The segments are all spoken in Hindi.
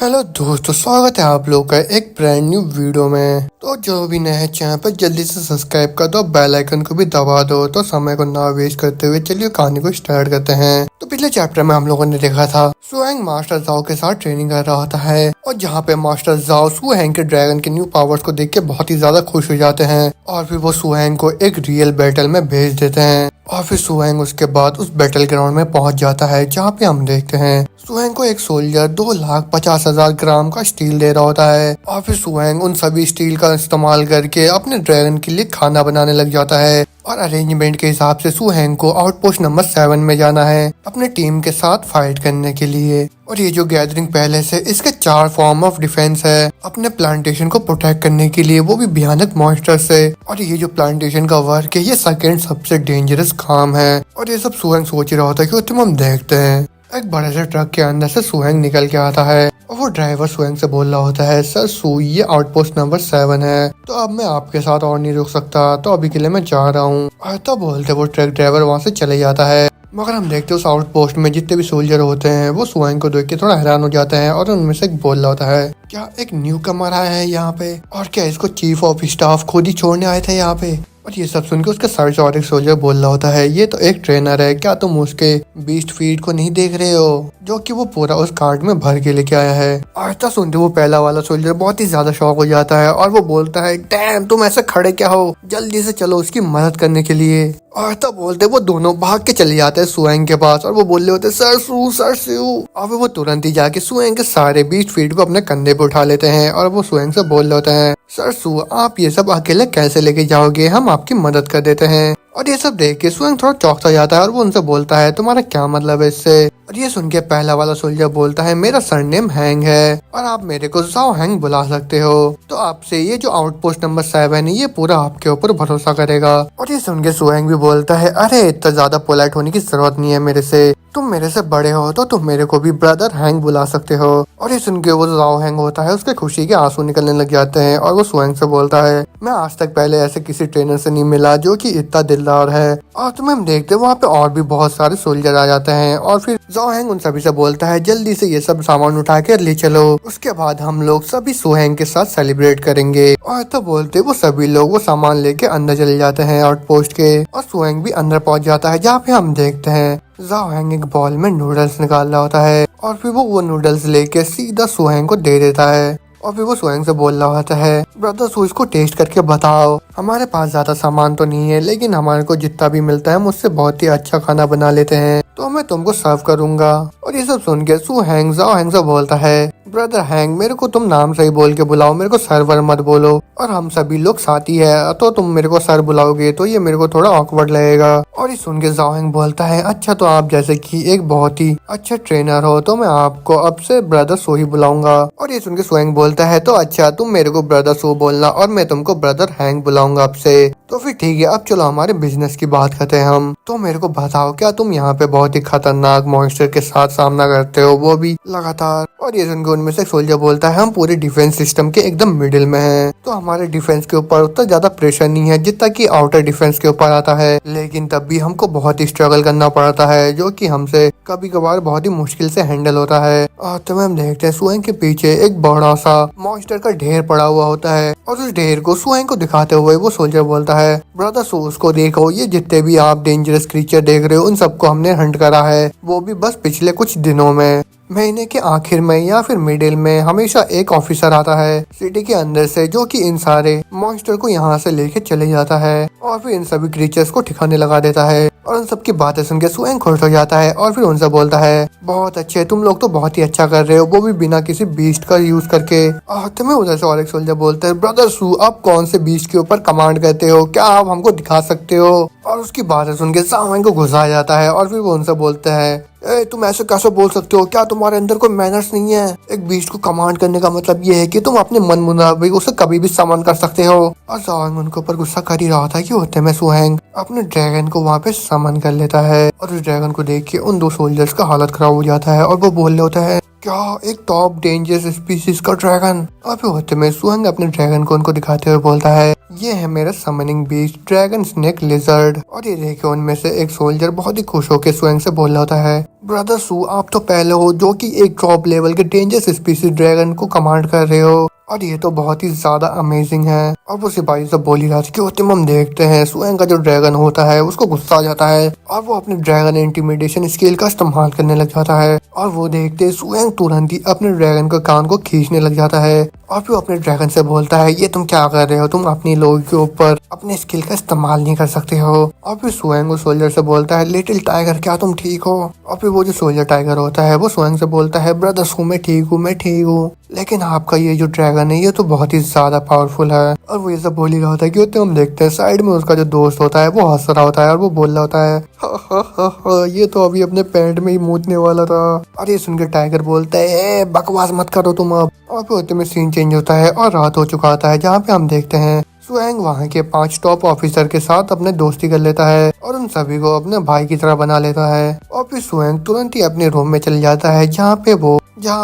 हेलो दोस्तों, स्वागत है आप लोग का एक ब्रांड न्यू वीडियो में। तो जो भी नए हैं चैनल पर जल्दी से सब्सक्राइब कर दो, बेल आइकन को भी दबा दो। तो समय को ना वेस्ट करते हुए चलिए कहानी को स्टार्ट करते हैं। तो पिछले चैप्टर में हम लोगों ने देखा था सुहेंग मास्टर जाओ के साथ ट्रेनिंग कर रहा होता है और जहाँ पे मास्टर जाओ सुहेंग के ड्रैगन के न्यू पावर्स को देख के बहुत ही ज्यादा खुश हो जाते हैं और फिर वो सुहेंग को एक रियल बैटल में भेज देते हैं। और फिर सुहेंग उसके बाद उस बैटल ग्राउंड में पहुंच जाता है जहाँ पे हम देखते हैं सुहेंग को एक सोल्जर 2,50,000 ग्राम का स्टील दे रहा होता है और फिर सुहेंग उन सभी स्टील का इस्तेमाल करके अपने ड्रैगन के लिए खाना बनाने लग जाता है। और अरेंजमेंट के हिसाब से सुहेंग को आउटपोस्ट नंबर 7 में जाना है अपने टीम के साथ फाइट करने के लिए। और ये जो गैदरिंग पैलेस है इसके 4 फॉर्म ऑफ डिफेंस है अपने प्लांटेशन को प्रोटेक्ट करने के लिए, वो भी भयानक मॉन्स्टर से। और ये जो प्लांटेशन का वर्क है ये सेकंड सबसे डेंजरस काम है। और ये सब सुहेंग सोच रहा होता है कि तुम हम देखते हैं। एक बड़े से ट्रक के अंदर से सुहेंग निकल के आता है और वो ड्राइवर सुहेंग से बोल रहा होता है, सर सू ये आउटपोस्ट नंबर 7 है, तो अब मैं आपके साथ और नहीं रुक सकता, तो अभी के लिए मैं जा रहा हूँ। और तो बोलते वो ट्रक ड्राइवर वहाँ से चले जाता है। मगर हम देखते हैं उस आउटपोस्ट में जितने भी सोल्जर होते हैं वो सुहेंग को देख के थोड़ा हैरान हो जाते हैं और उनमें से एक बोल रहा होता है, क्या एक न्यू कमर आया है यहाँ पे, और क्या इसको चीफ ऑफ स्टाफ खुद ही छोड़ने आए थे यहाँ पे। और ये सब सुन के उसके सर्च और एक सोल्जर बोल रहा होता है, ये तो एक ट्रेनर है, क्या तुम उसके बीस्ट फीड को नहीं देख रहे हो जो कि वो पूरा उस कार्ड में भर के लेके आया है। और तब सुनते वो पहला वाला सोल्जर बहुत ही ज्यादा शॉक हो जाता है और वो बोलता है, डैम तुम ऐसे खड़े क्या हो, जल्दी से चलो उसकी मदद करने के लिए। और तब बोलते वो दोनों भाग के चले जाते हैं सुहेंग के पास और वो बोल रहे होते सर सू। और वो तुरंत ही जाके सुहेंग के सारे बीस्ट फीड को अपने कंधे पे उठा लेते हैं और वो सुहेंग से बोल रहे होते हैं, सर सू आप ये सब अकेले कैसे लेके जाओगे, हम आपकी मदद कर देते हैं। और ये सब देख के सुहेंग थोड़ा चौंक सा जाता है और वो उनसे बोलता है, तुम्हारा क्या मतलब है इससे। और ये सुन के पहला वाला सोल्जर बोलता है, मेरा सरनेम हैंग है और आप मेरे को जाओ हैंग बुला सकते हो, तो आपसे ये जो आउटपोस्ट नंबर 7 है ये पूरा आपके ऊपर भरोसा करेगा। और ये सुन के सुहेंग भी बोलता है, अरे इतना ज्यादा पोलाइट होने की जरूरत नहीं है मेरे से, तुम मेरे से बड़े हो तो तुम मेरे को भी ब्रदर हैंग बुला सकते हो। और ये सुन के वो जाओ हैंग होता है उसके खुशी के आंसू निकलने लग जाते हैं और वो सुहेंग से बोलता है, मैं आज तक पहले ऐसे किसी ट्रेनर से नहीं मिला जो कि इतना दिलदार है। और तुम्हें हम देखते हैं वहाँ पे और भी बहुत सारे सोल्जर आ जाते हैं और फिर जाओ हैंग उन सभी से बोलता है, जल्दी से ये सब सामान उठा के ले चलो, उसके बाद हम लोग सभी सुहेंग के साथ सेलिब्रेट करेंगे। और तो बोलते वो सभी लोग वो सामान लेके अंदर चले जाते हैं आउटपोस्ट के और सुहेंग भी अंदर पहुंच जाता है जहाँ पे हम देखते हैं जाओ हैंग एक बॉल में नूडल्स निकाल रहा होता है और फिर वो नूडल्स लेके सीधा सुहेंग को दे देता है। और फिर वो सुहेंग से बोल रहा होता है, ब्रदर सू इसको टेस्ट करके बताओ, हमारे पास ज्यादा सामान तो नहीं है लेकिन हमारे को जितना भी मिलता है मुझसे बहुत ही अच्छा खाना बना लेते हैं, तो मैं तुमको सर्व करूंगा। और ये सब सुन के सुहेंग जाओ हैंग से बोलता है, ब्रदर हैंग मेरे को तुम नाम सही बोल के बुलाओ, मेरे को सर्वर मत बोलो, और हम सभी लोग साथी है तो तुम मेरे को सर बुलाओगे तो ये मेरे को थोड़ा ऑकवर्ड लगेगा। और ये सुन के जाओ हैंग बोलता है, अच्छा तो आप जैसे कि एक बहुत ही अच्छे ट्रेनर हो तो मैं आपको अब से ब्रदर सो ही बुलाऊंगा। और ये सुन के सुहेंग बोलता है, तो अच्छा तुम मेरे को ब्रदर सो बोलना और मैं तुमको ब्रदर हैंग बुलाऊंगा अब से, तो फिर ठीक है अब चलो हमारे बिजनेस की बात करते हैं हम। तो मेरे को बताओ क्या तुम यहाँ पे बहुत ही खतरनाक मॉन्स्टर के साथ सामना करते हो, वो भी लगातार। और ये सुनकर उनमें से सोल्जर बोलता है, हम पूरे डिफेंस सिस्टम के एकदम मिडिल में हैं, तो हमारे डिफेंस के ऊपर उतना ज्यादा प्रेशर नहीं है जितना कि आउटर डिफेंस के ऊपर आता है, लेकिन तब भी हमको बहुत ही स्ट्रगल करना पड़ता है जो कि हमसे कभी कभार बहुत ही मुश्किल से हैंडल होता है। और तो हम देखते हैं सुहेंग के पीछे एक बड़ा सा मॉन्स्टर का ढेर पड़ा हुआ होता है और उस ढेर को सुहेंग को दिखाते हुए वो सोल्जर बोलता है, ब्रदर सो उसको देखो, ये जितने भी आप डेंजरस क्रीचर देख रहे हो उन सबको हमने हंट करा है, वो भी बस पिछले कुछ दिनों में। महीने के आखिर में या फिर मिडिल में हमेशा एक ऑफिसर आता है सिटी के अंदर से जो कि इन सारे मॉन्स्टर को यहाँ से लेके चले जाता है और फिर इन सभी क्रीचर्स को ठिकाने लगा देता है। और उन सबकी बातें सुन के सुहेंग खुश हो जाता है और फिर उनसे बोलता है, बहुत अच्छे, तुम लोग तो बहुत ही अच्छा कर रहे हो, वो भी बिना किसी बीस्ट का यूज करके। तुम्हें उधर से और एक सोल्जर बोलता है, ब्रदर सू आप कौन से बीस्ट के ऊपर कमांड करते हो, क्या आप हमको दिखा सकते हो। और उसकी बातें सुन के सुहेंग को गुस्सा जाता है और फिर वो उनसे बोलते हैं, तुम ऐसे कैसे बोल सकते हो, क्या तुम्हारे अंदर कोई मैनर्स नहीं है, एक बीस्ट को कमांड करने का मतलब ये है कि तुम अपने मन मुताबिक उसे कभी भी समन कर सकते हो। और सुहेंग उनके ऊपर गुस्सा कर ही रहा था कि होते में सुहेंग अपने ड्रैगन को वहाँ पे समन कर लेता है और उस ड्रैगन को देख के उन 2 सोल्जर्स का हालत खराब हो जाता है और वो बोल रहे होता है, क्या एक टॉप डेंजरस स्पीसीज का ड्रैगन। और फिर होते में सुहेंग अपने ड्रैगन को उनको दिखाते हुए बोलता है, ये है मेरा summoning beast dragon snake lizard. और ये देखे उनमें से एक सोल्जर बहुत ही खुश होकर स्वयं से बोल रहा होता है, ब्रदर सू आप तो पहले हो जो कि एक टॉप लेवल के डेंजरस स्पीसीज ड्रैगन को कमांड कर रहे हो और ये तो बहुत ही ज्यादा अमेजिंग है। और वो सिपाही सब बोल ही रहा था कि उतम हम देखते हैं स्वयं का जो ड्रैगन होता है उसको गुस्सा आ जाता है और वो अपने ड्रैगन इंटिमिडेशन स्किल का इस्तेमाल करने लग जाता है। और वो देखते स्वयं तुरंत ही अपने ड्रैगन के कान को खींचने लग जाता है और फिर अपने ड्रैगन से बोलता है, ये तुम क्या कर रहे हो, तुम अपनी लोगों के ऊपर अपने स्किल का इस्तेमाल नहीं कर सकते हो। और फिर स्वयं वो सोल्जर से बोलता है, लिटिल टाइगर क्या तुम ठीक हो। और फिर वो जो सोल्जर टाइगर होता है वो स्वयं से बोलता है, ब्रदर सू मैं ठीक हूँ लेकिन आपका ये जो ड्रैगन है ये तो बहुत ही ज्यादा पावरफुल है। और वो ये सब बोल ही रहा होता है कि होते हम देखते हैं साइड में उसका जो दोस्त होता है वो हंस रहा होता है और वो बोल रहा होता है, हा, हा, हा, हा, ये तो अभी अपने पैंट में ही मूतने वाला था। और ये सुनकर टाइगर बोलता है, ए बकवास मत करो तुम अब। और फिर होते में सीन चेंज होता है और रात हो चुका होता है जहाँ पे हम देखते हैं स्वयं वहाँ के 5 टॉप ऑफिसर के साथ अपने दोस्ती कर लेता है और उन सभी को अपने भाई की तरह बना लेता है। और फिर स्वयं तुरंत ही अपने रूम में चल जाता है जहाँ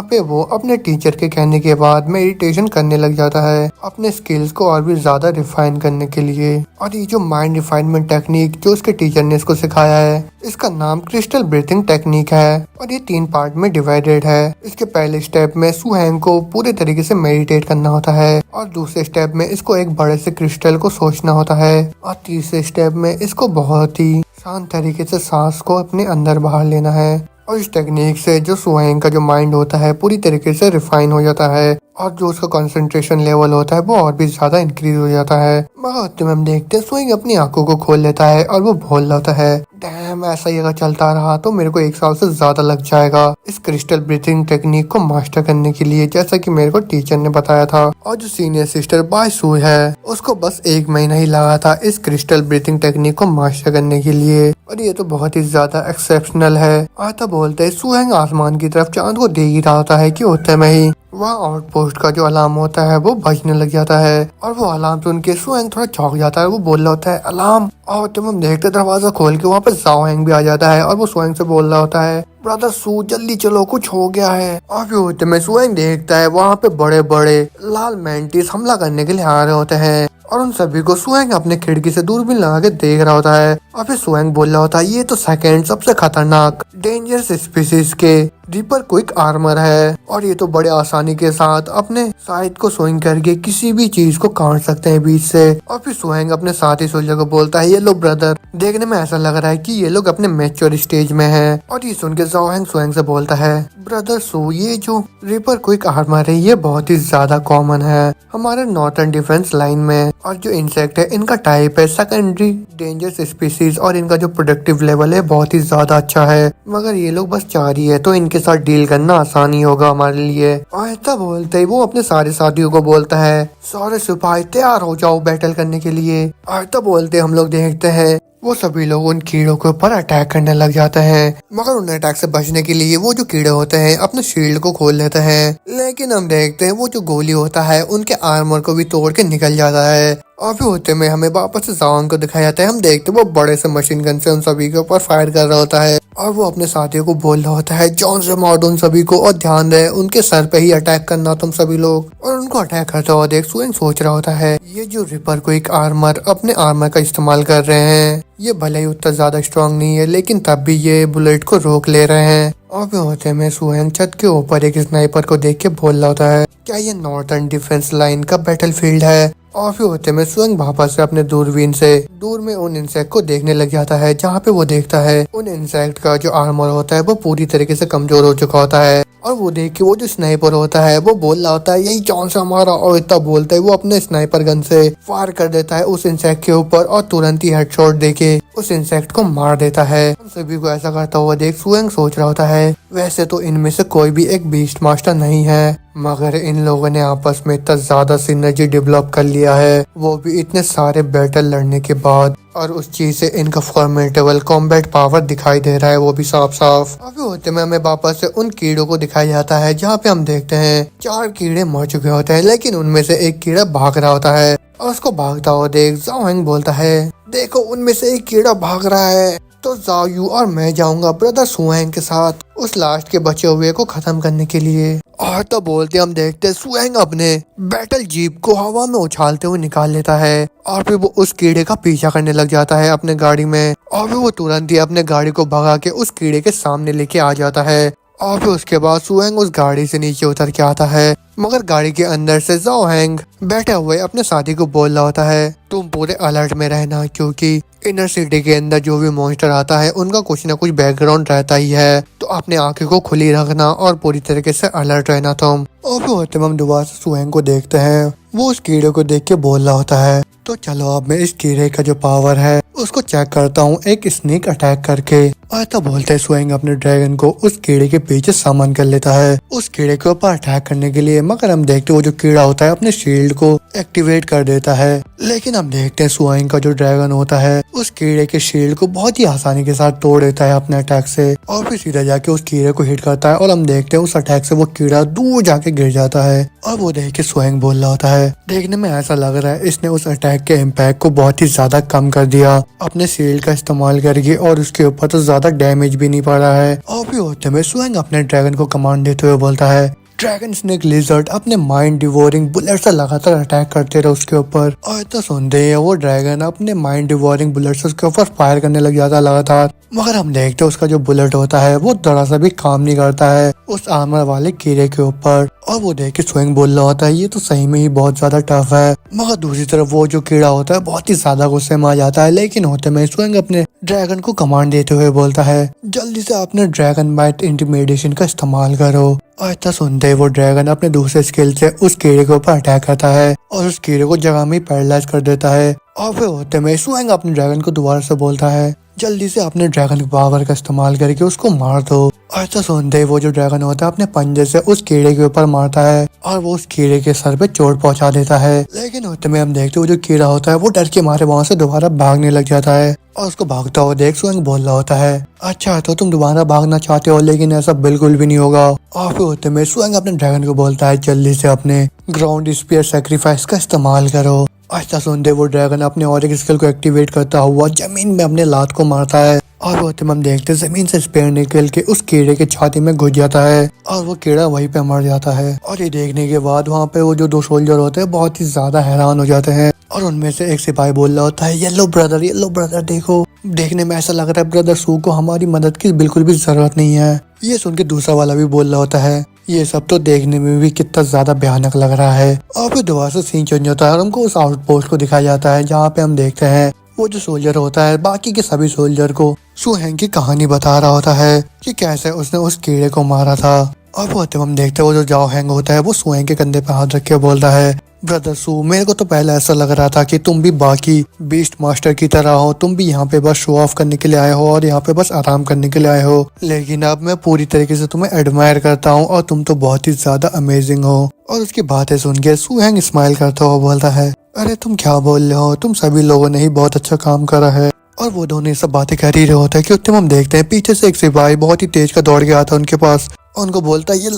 पे वो अपने टीचर के कहने के बाद मेडिटेशन करने लग जाता है अपने स्किल्स को और भी ज्यादा रिफाइन करने के लिए। और ये जो माइंड रिफाइनमेंट टेक्निक जो उसके टीचर ने इसको सिखाया है इसका नाम क्रिस्टल ब्रीथिंग टेक्निक है और ये 3 पार्ट में डिवाइडेड है। इसके पहले स्टेप में सुहैंग को पूरे तरीके से मेडिटेट करना होता है और दूसरे स्टेप में इसको एक बड़े से क्रिस्टल को सोचना होता है और तीसरे स्टेप में इसको बहुत ही शांत तरीके से सांस को अपने अंदर बाहर लेना है। और इस टेक्निक से जो सुहैंग का जो माइंड होता है पूरी तरीके से रिफाइन हो जाता है और जो उसका कंसंट्रेशन लेवल होता है वो और भी ज्यादा इंक्रीज हो जाता है। मगर हम देखते हैं सुहैंग अपनी आंखों को खोल लेता है और वो बोल जाता है, डैम ऐसा ही अगर चलता रहा तो मेरे को 1 साल से ज्यादा लग जाएगा इस क्रिस्टल ब्रीथिंग टेक्निक को मास्टर करने के लिए, जैसा कि मेरे को टीचर ने बताया था। और जो सीनियर सिस्टर बायसू है उसको बस 1 महीना ही लगा था इस क्रिस्टल ब्रीथिंग टेक्निक को मास्टर करने के लिए और ये तो बहुत ही ज्यादा एक्सेप्शनल है। आता बोलते है सुहैंग आसमान की तरफ चांद को देख ही रहा होता है कि उतने में ही वहाँ आउटपोस्ट का जो अलार्म होता है वो बजने लग जाता है और वो अलार्म सुन के सुहैंग थोड़ा चौंक जाता है। वो बोल रहा होता है अलार्म, और तुम हम देखते दरवाजा खोल के वहाँ पे जाओ भी आ जाता है और वो सुहैंग से बोल रहा होता है, ब्रदर सू जल्दी चलो कुछ हो गया है। और फिर होते में सुहैंग देखता है वहाँ पे बड़े बड़े लाल मैंटिस हमला करने के लिए आ रहे होते हैं और उन सभी को सुहैंग अपने खिड़की से दूरबीन लगा के देख रहा होता है। और फिर सुहैंग बोल रहा होता है, ये तो सेकंड सबसे खतरनाक डेंजरस स्पीसीज के रिपर क्विक आर्मर है और ये तो बड़े आसानी के साथ अपने साइड को स्विंग करके किसी भी चीज को काट सकते हैं बीच से। और फिर सुहैंग अपने साथी सोल्जर को बोलता है, ये लो ब्रदर देखने में ऐसा लग रहा है कि ये लोग अपने मैच्योर स्टेज में हैं। और ये सुन के सुहैंग से बोलता है, ब्रदर सो ये जो रिपर क्विक आर्मर है ये बहुत ही ज्यादा कॉमन है हमारे नॉर्थर्न डिफेंस लाइन में और जो इंसेक्ट है इनका टाइप है सेकेंडरी डेंजरस स्पीसीज और इनका जो प्रोडक्टिव लेवल है बहुत ही ज्यादा अच्छा है, मगर ये लोग बस 4 ही है तो इनके साथ डील करना आसानी होगा हमारे लिए। और ऐसा बोलते ही वो अपने सारे साथियों को बोलता है, सारे सिपाही तैयार हो जाओ बैटल करने के लिए। ऐसा बोलते हम लोग देखते हैं वो सभी लोग उन कीड़ों के ऊपर अटैक करने लग जाते हैं, मगर उन अटैक से बचने के लिए वो जो कीड़े होते हैं अपने शील्ड को खोल लेते हैं, लेकिन हम देखते हैं वो जो गोली होता है उनके आर्मर को भी तोड़ के निकल जाता है। और फिर होते में हमें वापस से जाओ को दिखाया जाता है। हम देखते हैं वो बड़े से मशीन गन से उन सभी के ऊपर फायर कर रहा होता है और वो अपने साथियों को बोल रहा होता है, जॉन से मार दो उन सभी को और ध्यान रहे उनके सर पे ही अटैक करना तुम सभी लोग। और उनको अटैक करता हुआ देख सुहैंग सोच रहा होता है, ये जो रिपर क्विक आर्मर अपने आर्मर का इस्तेमाल कर रहे हैं ये भले ही उतना ज्यादा स्ट्रॉन्ग नहीं है लेकिन तब भी ये बुलेट को रोक ले रहे हैं। और फिर होते में सुहैंग छत के ऊपर एक स्नाइपर को देख के बोल रहा होता है, क्या ये नॉर्थर्न डिफेंस लाइन का बैटलफील्ड है। और फिर होते में सुहैंग वापस से अपने दूरबीन से दूर में उन इंसेक्ट को देखने लग जाता है जहाँ पे वो देखता है उन इंसेक्ट का जो आर्मर होता है वो पूरी तरीके से कमजोर हो चुका होता है। और वो देख के वो जो स्नाइपर होता है वो बोल रहा होता है, यही जॉन से हमारा। और इतना बोलता है वो अपने स्नाइपर गन से फायर कर देता है उस इंसेक्ट के ऊपर और तुरंत ही हेडशॉट देके उस इंसेक्ट को मार देता है। हम सभी को ऐसा करता हुआ देख सुहैंग सोच रहा होता है, वैसे तो इनमें से कोई भी एक बीस्ट मास्टर नहीं है, मगर इन लोगों ने आपस में इतना ज्यादा सिनर्जी डेवलप कर लिया है वो भी इतने सारे बैटल लड़ने के बाद, और उस चीज से इनका फॉर्मेटेबल कॉम्बैट पावर दिखाई दे रहा है वो भी साफ साफ। अभी होते में हमें वापस से उन कीड़ों को दिखाया जाता है जहाँ पे हम देखते हैं 4 कीड़े मर चुके होते हैं लेकिन उनमें से एक कीड़ा भाग रहा होता है और उसको भागता हुआ देख सुहैंग बोलता है, देखो उनमें से एक कीड़ा भाग रहा है। तो जाओ यू और मैं जाऊंगा ब्रदर सुएंग के साथ उस लास्ट के बचे हुए को खत्म करने के लिए। और तो बोलते हम देखते सुएंग अपने बैटल जीप को हवा में उछालते हुए निकाल लेता है और फिर वो उस कीड़े का पीछा करने लग जाता है अपने गाड़ी में। और फिर वो तुरंत ही अपने गाड़ी को भगा के उस कीड़े के सामने लेके आ जाता है। और फिर उसके बाद सुएंग उस गाड़ी से नीचे उतर के आता है, मगर गाड़ी के अंदर से जाओ हैंग बैठे हुए अपने साथी को बोल रहा होता है तुम पूरे अलर्ट में रहना, क्योंकि इनर सिटी के अंदर जो भी मॉन्स्टर आता है उनका कुछ ना कुछ बैकग्राउंड रहता ही है, तो अपने आंखें को खुली रखना और पूरी तरीके से अलर्ट रहना तुम। और फिर होते हम दोबारा से सुएंग को देखते हैं, वो उस कीड़े को देख के बोल रहा होता है तो चलो अब मैं इस कीड़े का जो पावर है उसको चेक करता हूँ एक स्नेक अटैक करके। और तो बोलते सुएंग अपने ड्रैगन को उस कीड़े के पीछे सामान कर लेता है उस कीड़े के ऊपर अटैक करने के लिए, मगर हम देखते वो जो कीड़ा होता है अपने शील्ड को एक्टिवेट कर देता है। लेकिन हम देखते हैं सुएंग का जो ड्रैगन होता है उस कीड़े के शील्ड को बहुत ही आसानी के साथ तोड़ देता है अपने अटैक से और फिर सीधा जाके उस कीड़े को हिट करता है। और हम देखते हैं उस अटैक से वो कीड़ा दूर जाके गिर जाता है। और वो देख के सुएंग बोल रहा होता है देखने में ऐसा लग रहा है इसने उस अटैक के इम्पैक्ट को बहुत ही ज्यादा कम कर दिया अपने शील्ड का इस्तेमाल करके, और उसके ऊपर तो ज्यादा डैमेज भी नहीं पड़ा है। और भी होते में सुएंग अपने ड्रैगन को कमांड देते हुए बोलता है ड्रैगन स्नेक लिजर्ड अपने माइंड डिवोरिंग बुलेट से लगातार अटैक करते रहे उसके ऊपर। और तो सुनते हैं वो ड्रैगन अपने माइंड डिवोरिंग बुलेट से उसके ऊपर फायर करने लग जाता है लगातार, मगर हम देखते हैं उसका जो बुलेट होता है वो जरा सा भी काम नहीं करता है उस आर्मर वाले कीड़े के ऊपर। और वो देख के सुएंग बोल रहा होता है ये तो सही में ही बहुत ज्यादा टफ है, मगर दूसरी तरफ वो जो कीड़ा होता है बहुत ही ज्यादा गुस्से में आ जाता है। लेकिन होते में सुएंग अपने ड्रैगन को कमांड देते हुए बोलता है जल्दी से अपने ड्रैगन बाइट इंटिमिडेशन का इस्तेमाल करो। और इतना सुनते ही वो ड्रैगन अपने दूसरे स्किल से उस कीड़े के ऊपर अटैक करता है और उस कीड़े को जगह में पैरालाइज कर देता है। और फिर होते में सुएंग अपने ड्रैगन को दोबारा से बोलता है जल्दी से अपने ड्रैगन के पावर का इस्तेमाल करके उसको मार दो। और ऐसा सुनते ही वो जो ड्रैगन होता है अपने पंजे से उस कीड़े के ऊपर मारता है और वो उस कीड़े के सर पे चोट पहुंचा देता है। लेकिन होते में हम देखते वो जो कीड़ा होता है वो डर के मारे वहां से दोबारा भागने लग जाता है और उसको भागता हुआ देख सुएंग बोल रहा होता है अच्छा तो तुम दोबारा भागना चाहते हो, लेकिन ऐसा बिल्कुल भी नहीं होगा। और फिर होते में सुएंग अपने ड्रैगन को बोलता है जल्दी से अपने ग्राउंड स्पीयर सैक्रिफाइस का इस्तेमाल करो। ऐसा सुनते वो ड्रैगन अपने और एक स्किल को एक्टिवेट करता हुआ जमीन में अपने लात को मारता है और होते हम देखते जमीन से स्पेयर निकल के उस कीड़े के छाती में घुस जाता है और वो कीड़ा वहीं पे मर जाता है। और ये देखने के बाद वहाँ पे वो जो दो सोल्जर होते हैं बहुत ही ज्यादा हैरान हो जाते हैं और उनमें से एक सिपाही बोल रहा होता है येलो ब्रदर देखो, देखने में ऐसा लग रहा है ब्रदर सू को हमारी मदद की बिल्कुल भी जरूरत नहीं है। ये सुन के दूसरा वाला भी बोल रहा होता है ये सब तो देखने में भी कितना ज्यादा भयानक लग रहा है। और फिर दोबारा से सीन चेंज होता है और हमको उस आउटपोस्ट को दिखाया जाता है जहाँ पे हम देखते हैं वो जो सोल्जर होता है बाकी के सभी सोल्जर को सुहेंग की कहानी बता रहा होता है कि कैसे उसने उस कीड़े को मारा था। और वो हम देखते हैं वो जो जाओ हैंग होता है वो सुहेंग के कंधे पे हाथ रख के बोलता है ब्रदर सू मेरे को तो पहले ऐसा लग रहा था कि तुम भी बाकी बीस्ट मास्टर की तरह हो, तुम भी यहाँ पे बस शो ऑफ करने के लिए आए हो और यहाँ पे बस आराम करने के लिए आए हो, लेकिन अब मैं पूरी तरीके से तुम्हें एडमायर करता हूँ और तुम तो बहुत ही ज्यादा अमेजिंग हो। और उसकी बातें सुन के सुहेंग स्माइल करता हुआ बोलता है अरे तुम क्या बोल रहे हो, तुम सभी लोगों ने ही बहुत अच्छा काम करा है। और वो दोनों ये सब बातें कर ही रहे होता है कि उतने हम देखते हैं पीछे से एक सिपाही बहुत ही तेज का दौड़ के आता है उनके पास और उनको बोलता है ये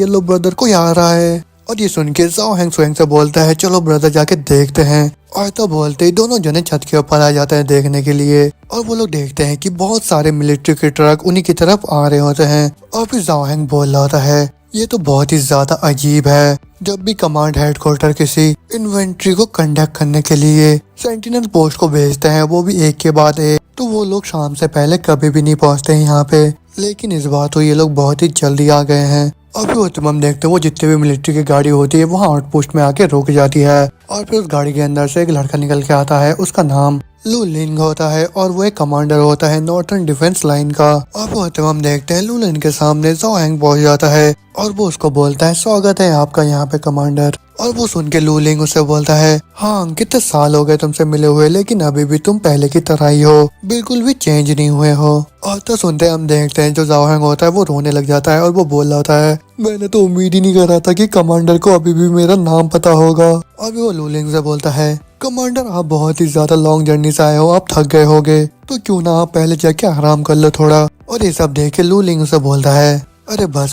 लो ब्रदर कोई आ रहा है। और ये सुन के जाओ हैंग सुहेंग से बोलता है चलो ब्रदर जाके देखते हैं। और तो बोलते ही दोनों जने छत के ऊपर आ जाते हैं देखने के लिए और वो लोग देखते हैं कि बहुत सारे मिलिट्री के ट्रक उन्हीं की तरफ आ रहे होते हैं। और फिर जाओ हैंग बोल रहा होता है ये तो बहुत ही ज्यादा अजीब है, जब भी कमांड हेडक्वार्टर किसी इन्वेंट्री को कंडक्ट करने के लिए सेंटिनल पोस्ट को भेजते हैं वो भी एक के बाद एक, तो वो लोग शाम से पहले कभी भी नहीं पहुंचते हैं यहाँ पे, लेकिन इस बार तो ये लोग बहुत ही जल्दी आ गए हैं। और फिर हम देखते हैं वो जितने भी मिलिट्री की गाड़ी होती है वहाँ आउटपोस्ट में आके रुक जाती है और फिर उस गाड़ी के अंदर से एक लड़का निकल के आता है, उसका नाम लू लिंग होता है और वो एक कमांडर होता है नॉर्थर्न डिफेंस लाइन का। और वो हम देखते हैं लू लिंग के सामने जाओ हैंग पहुंच जाता है और वो उसको बोलता है स्वागत है आपका यहाँ पे कमांडर। और वो सुन के लू लिंग उसे बोलता है हाँ कितने साल हो गए तुमसे मिले हुए, लेकिन अभी भी तुम पहले की तरह ही हो, बिल्कुल भी चेंज नहीं हुए हो। और तो सुनते हम देखते हैं जो जाओ हैंग होता है वो रोने लग जाता है और वो बोल रहा होता है मैंने तो उम्मीद ही नहीं कर रहा था कि कमांडर को अभी भी मेरा नाम पता होगा। और वो लू लिंग से बोलता है कमांडर आप बहुत ही ज्यादा लॉन्ग जर्नी से आए हो, आप थक गए होगे, तो क्यों ना आप पहले जाके आराम कर लो थोड़ा। और ये सब देख के लू लिंग से बोलता है अरे बस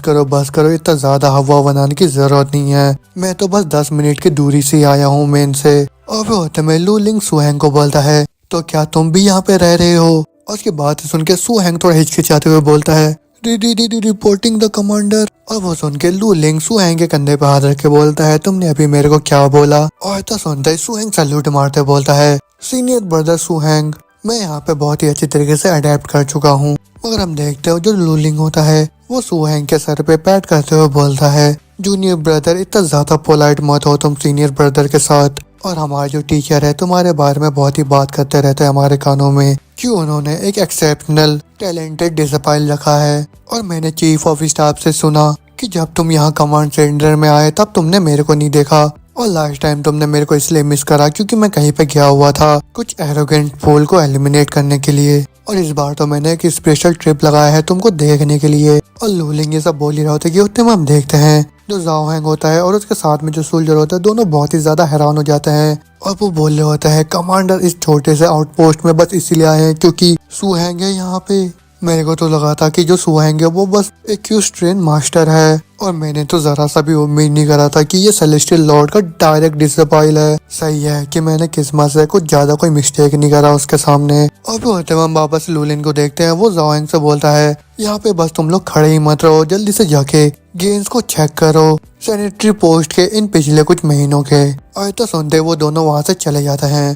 करो इतना ज्यादा हवा बनाने की जरूरत नहीं है, मैं तो बस 10 मिनट की दूरी से आया हूँ मेन से। और वो होते में लू लिंग सुहेंग को बोलता है तो क्या तुम भी यहाँ पे रह रहे हो। और उसकी बात सुन के सू हैंग थोड़ा हिचकिचाते हुए बोलता है, रिपोर्टिंग द कमांडर। और वो सुन के लू लिंग सू हैंग के कंधे पे हाथ रख के बोलता है, तुमने अभी मेरे को क्या बोला? और तो सुनते ही सू हैंग सैल्यूट मारते बोलता है, सीनियर ब्रदर सू हैंग, मैं यहाँ पे बहुत ही अच्छी तरीके से अडेप्ट कर चुका हूँ। मगर हम देखते हो जो लू लिंग होता है वो सू हैंग के सर पे पैट करते हुए बोलता है, जूनियर ब्रदर इतना ज्यादा पोलाइट मत हो तुम सीनियर ब्रदर के साथ। और हमारे जो टीचर है तुम्हारे बारे में बहुत ही बात करते रहते हैं हमारे कानों में, क्यों उन्होंने एक एक्सेप्शनल टैलेंटेड डिसिप्लिन रखा है। और मैंने चीफ ऑफ स्टाफ से सुना कि जब तुम यहाँ कमांड सेंटर में आए तब तुमने मेरे को नहीं देखा, और लास्ट टाइम तुमने मेरे को इसलिए मिस करा क्योंकि मैं कहीं पे गया हुआ था कुछ एरोगेंट फूल को एलिमिनेट करने के लिए, और इस बार तो मैंने एक स्पेशल ट्रिप लगाया है तुमको देखने के लिए। और लूलिंग ये सब बोल ही रहा होता है कि उतने में हम देखते हैं जो जाओ हैंग होता है और उसके साथ में जो सोल्जर होता है दोनों बहुत ही ज्यादा हैरान हो जाते हैं। और वो बोल रहे होता है, कमांडर इस छोटे से आउटपोस्ट में बस इसीलिए आए हैं क्योंकि सू हैंग है यहाँ पे। मेरे को तो लगा था कि जो सू हैंग है वो बस एक ट्रेन मास्टर है, और मैंने तो जरा सा भी उम्मीद नहीं करा था कि ये सेलेस्टियल लॉर्ड का डायरेक्ट डिसिपल है। सही है कि मैंने किस्मत से कुछ ज्यादा कोई मिस्टेक नहीं करा उसके सामने। और फिर होते हम वापस लूलिन को देखते हैं, वो जाओ हैंग से बोलता है, यहाँ पे बस तुम लोग खड़े ही मत रहो, जल्दी से जाके गेम्स को चेक करो सैनिटरी पोस्ट के इन पिछले कुछ महीनों के। और तो सुनते वो दोनों वहाँ से चले जाते हैं।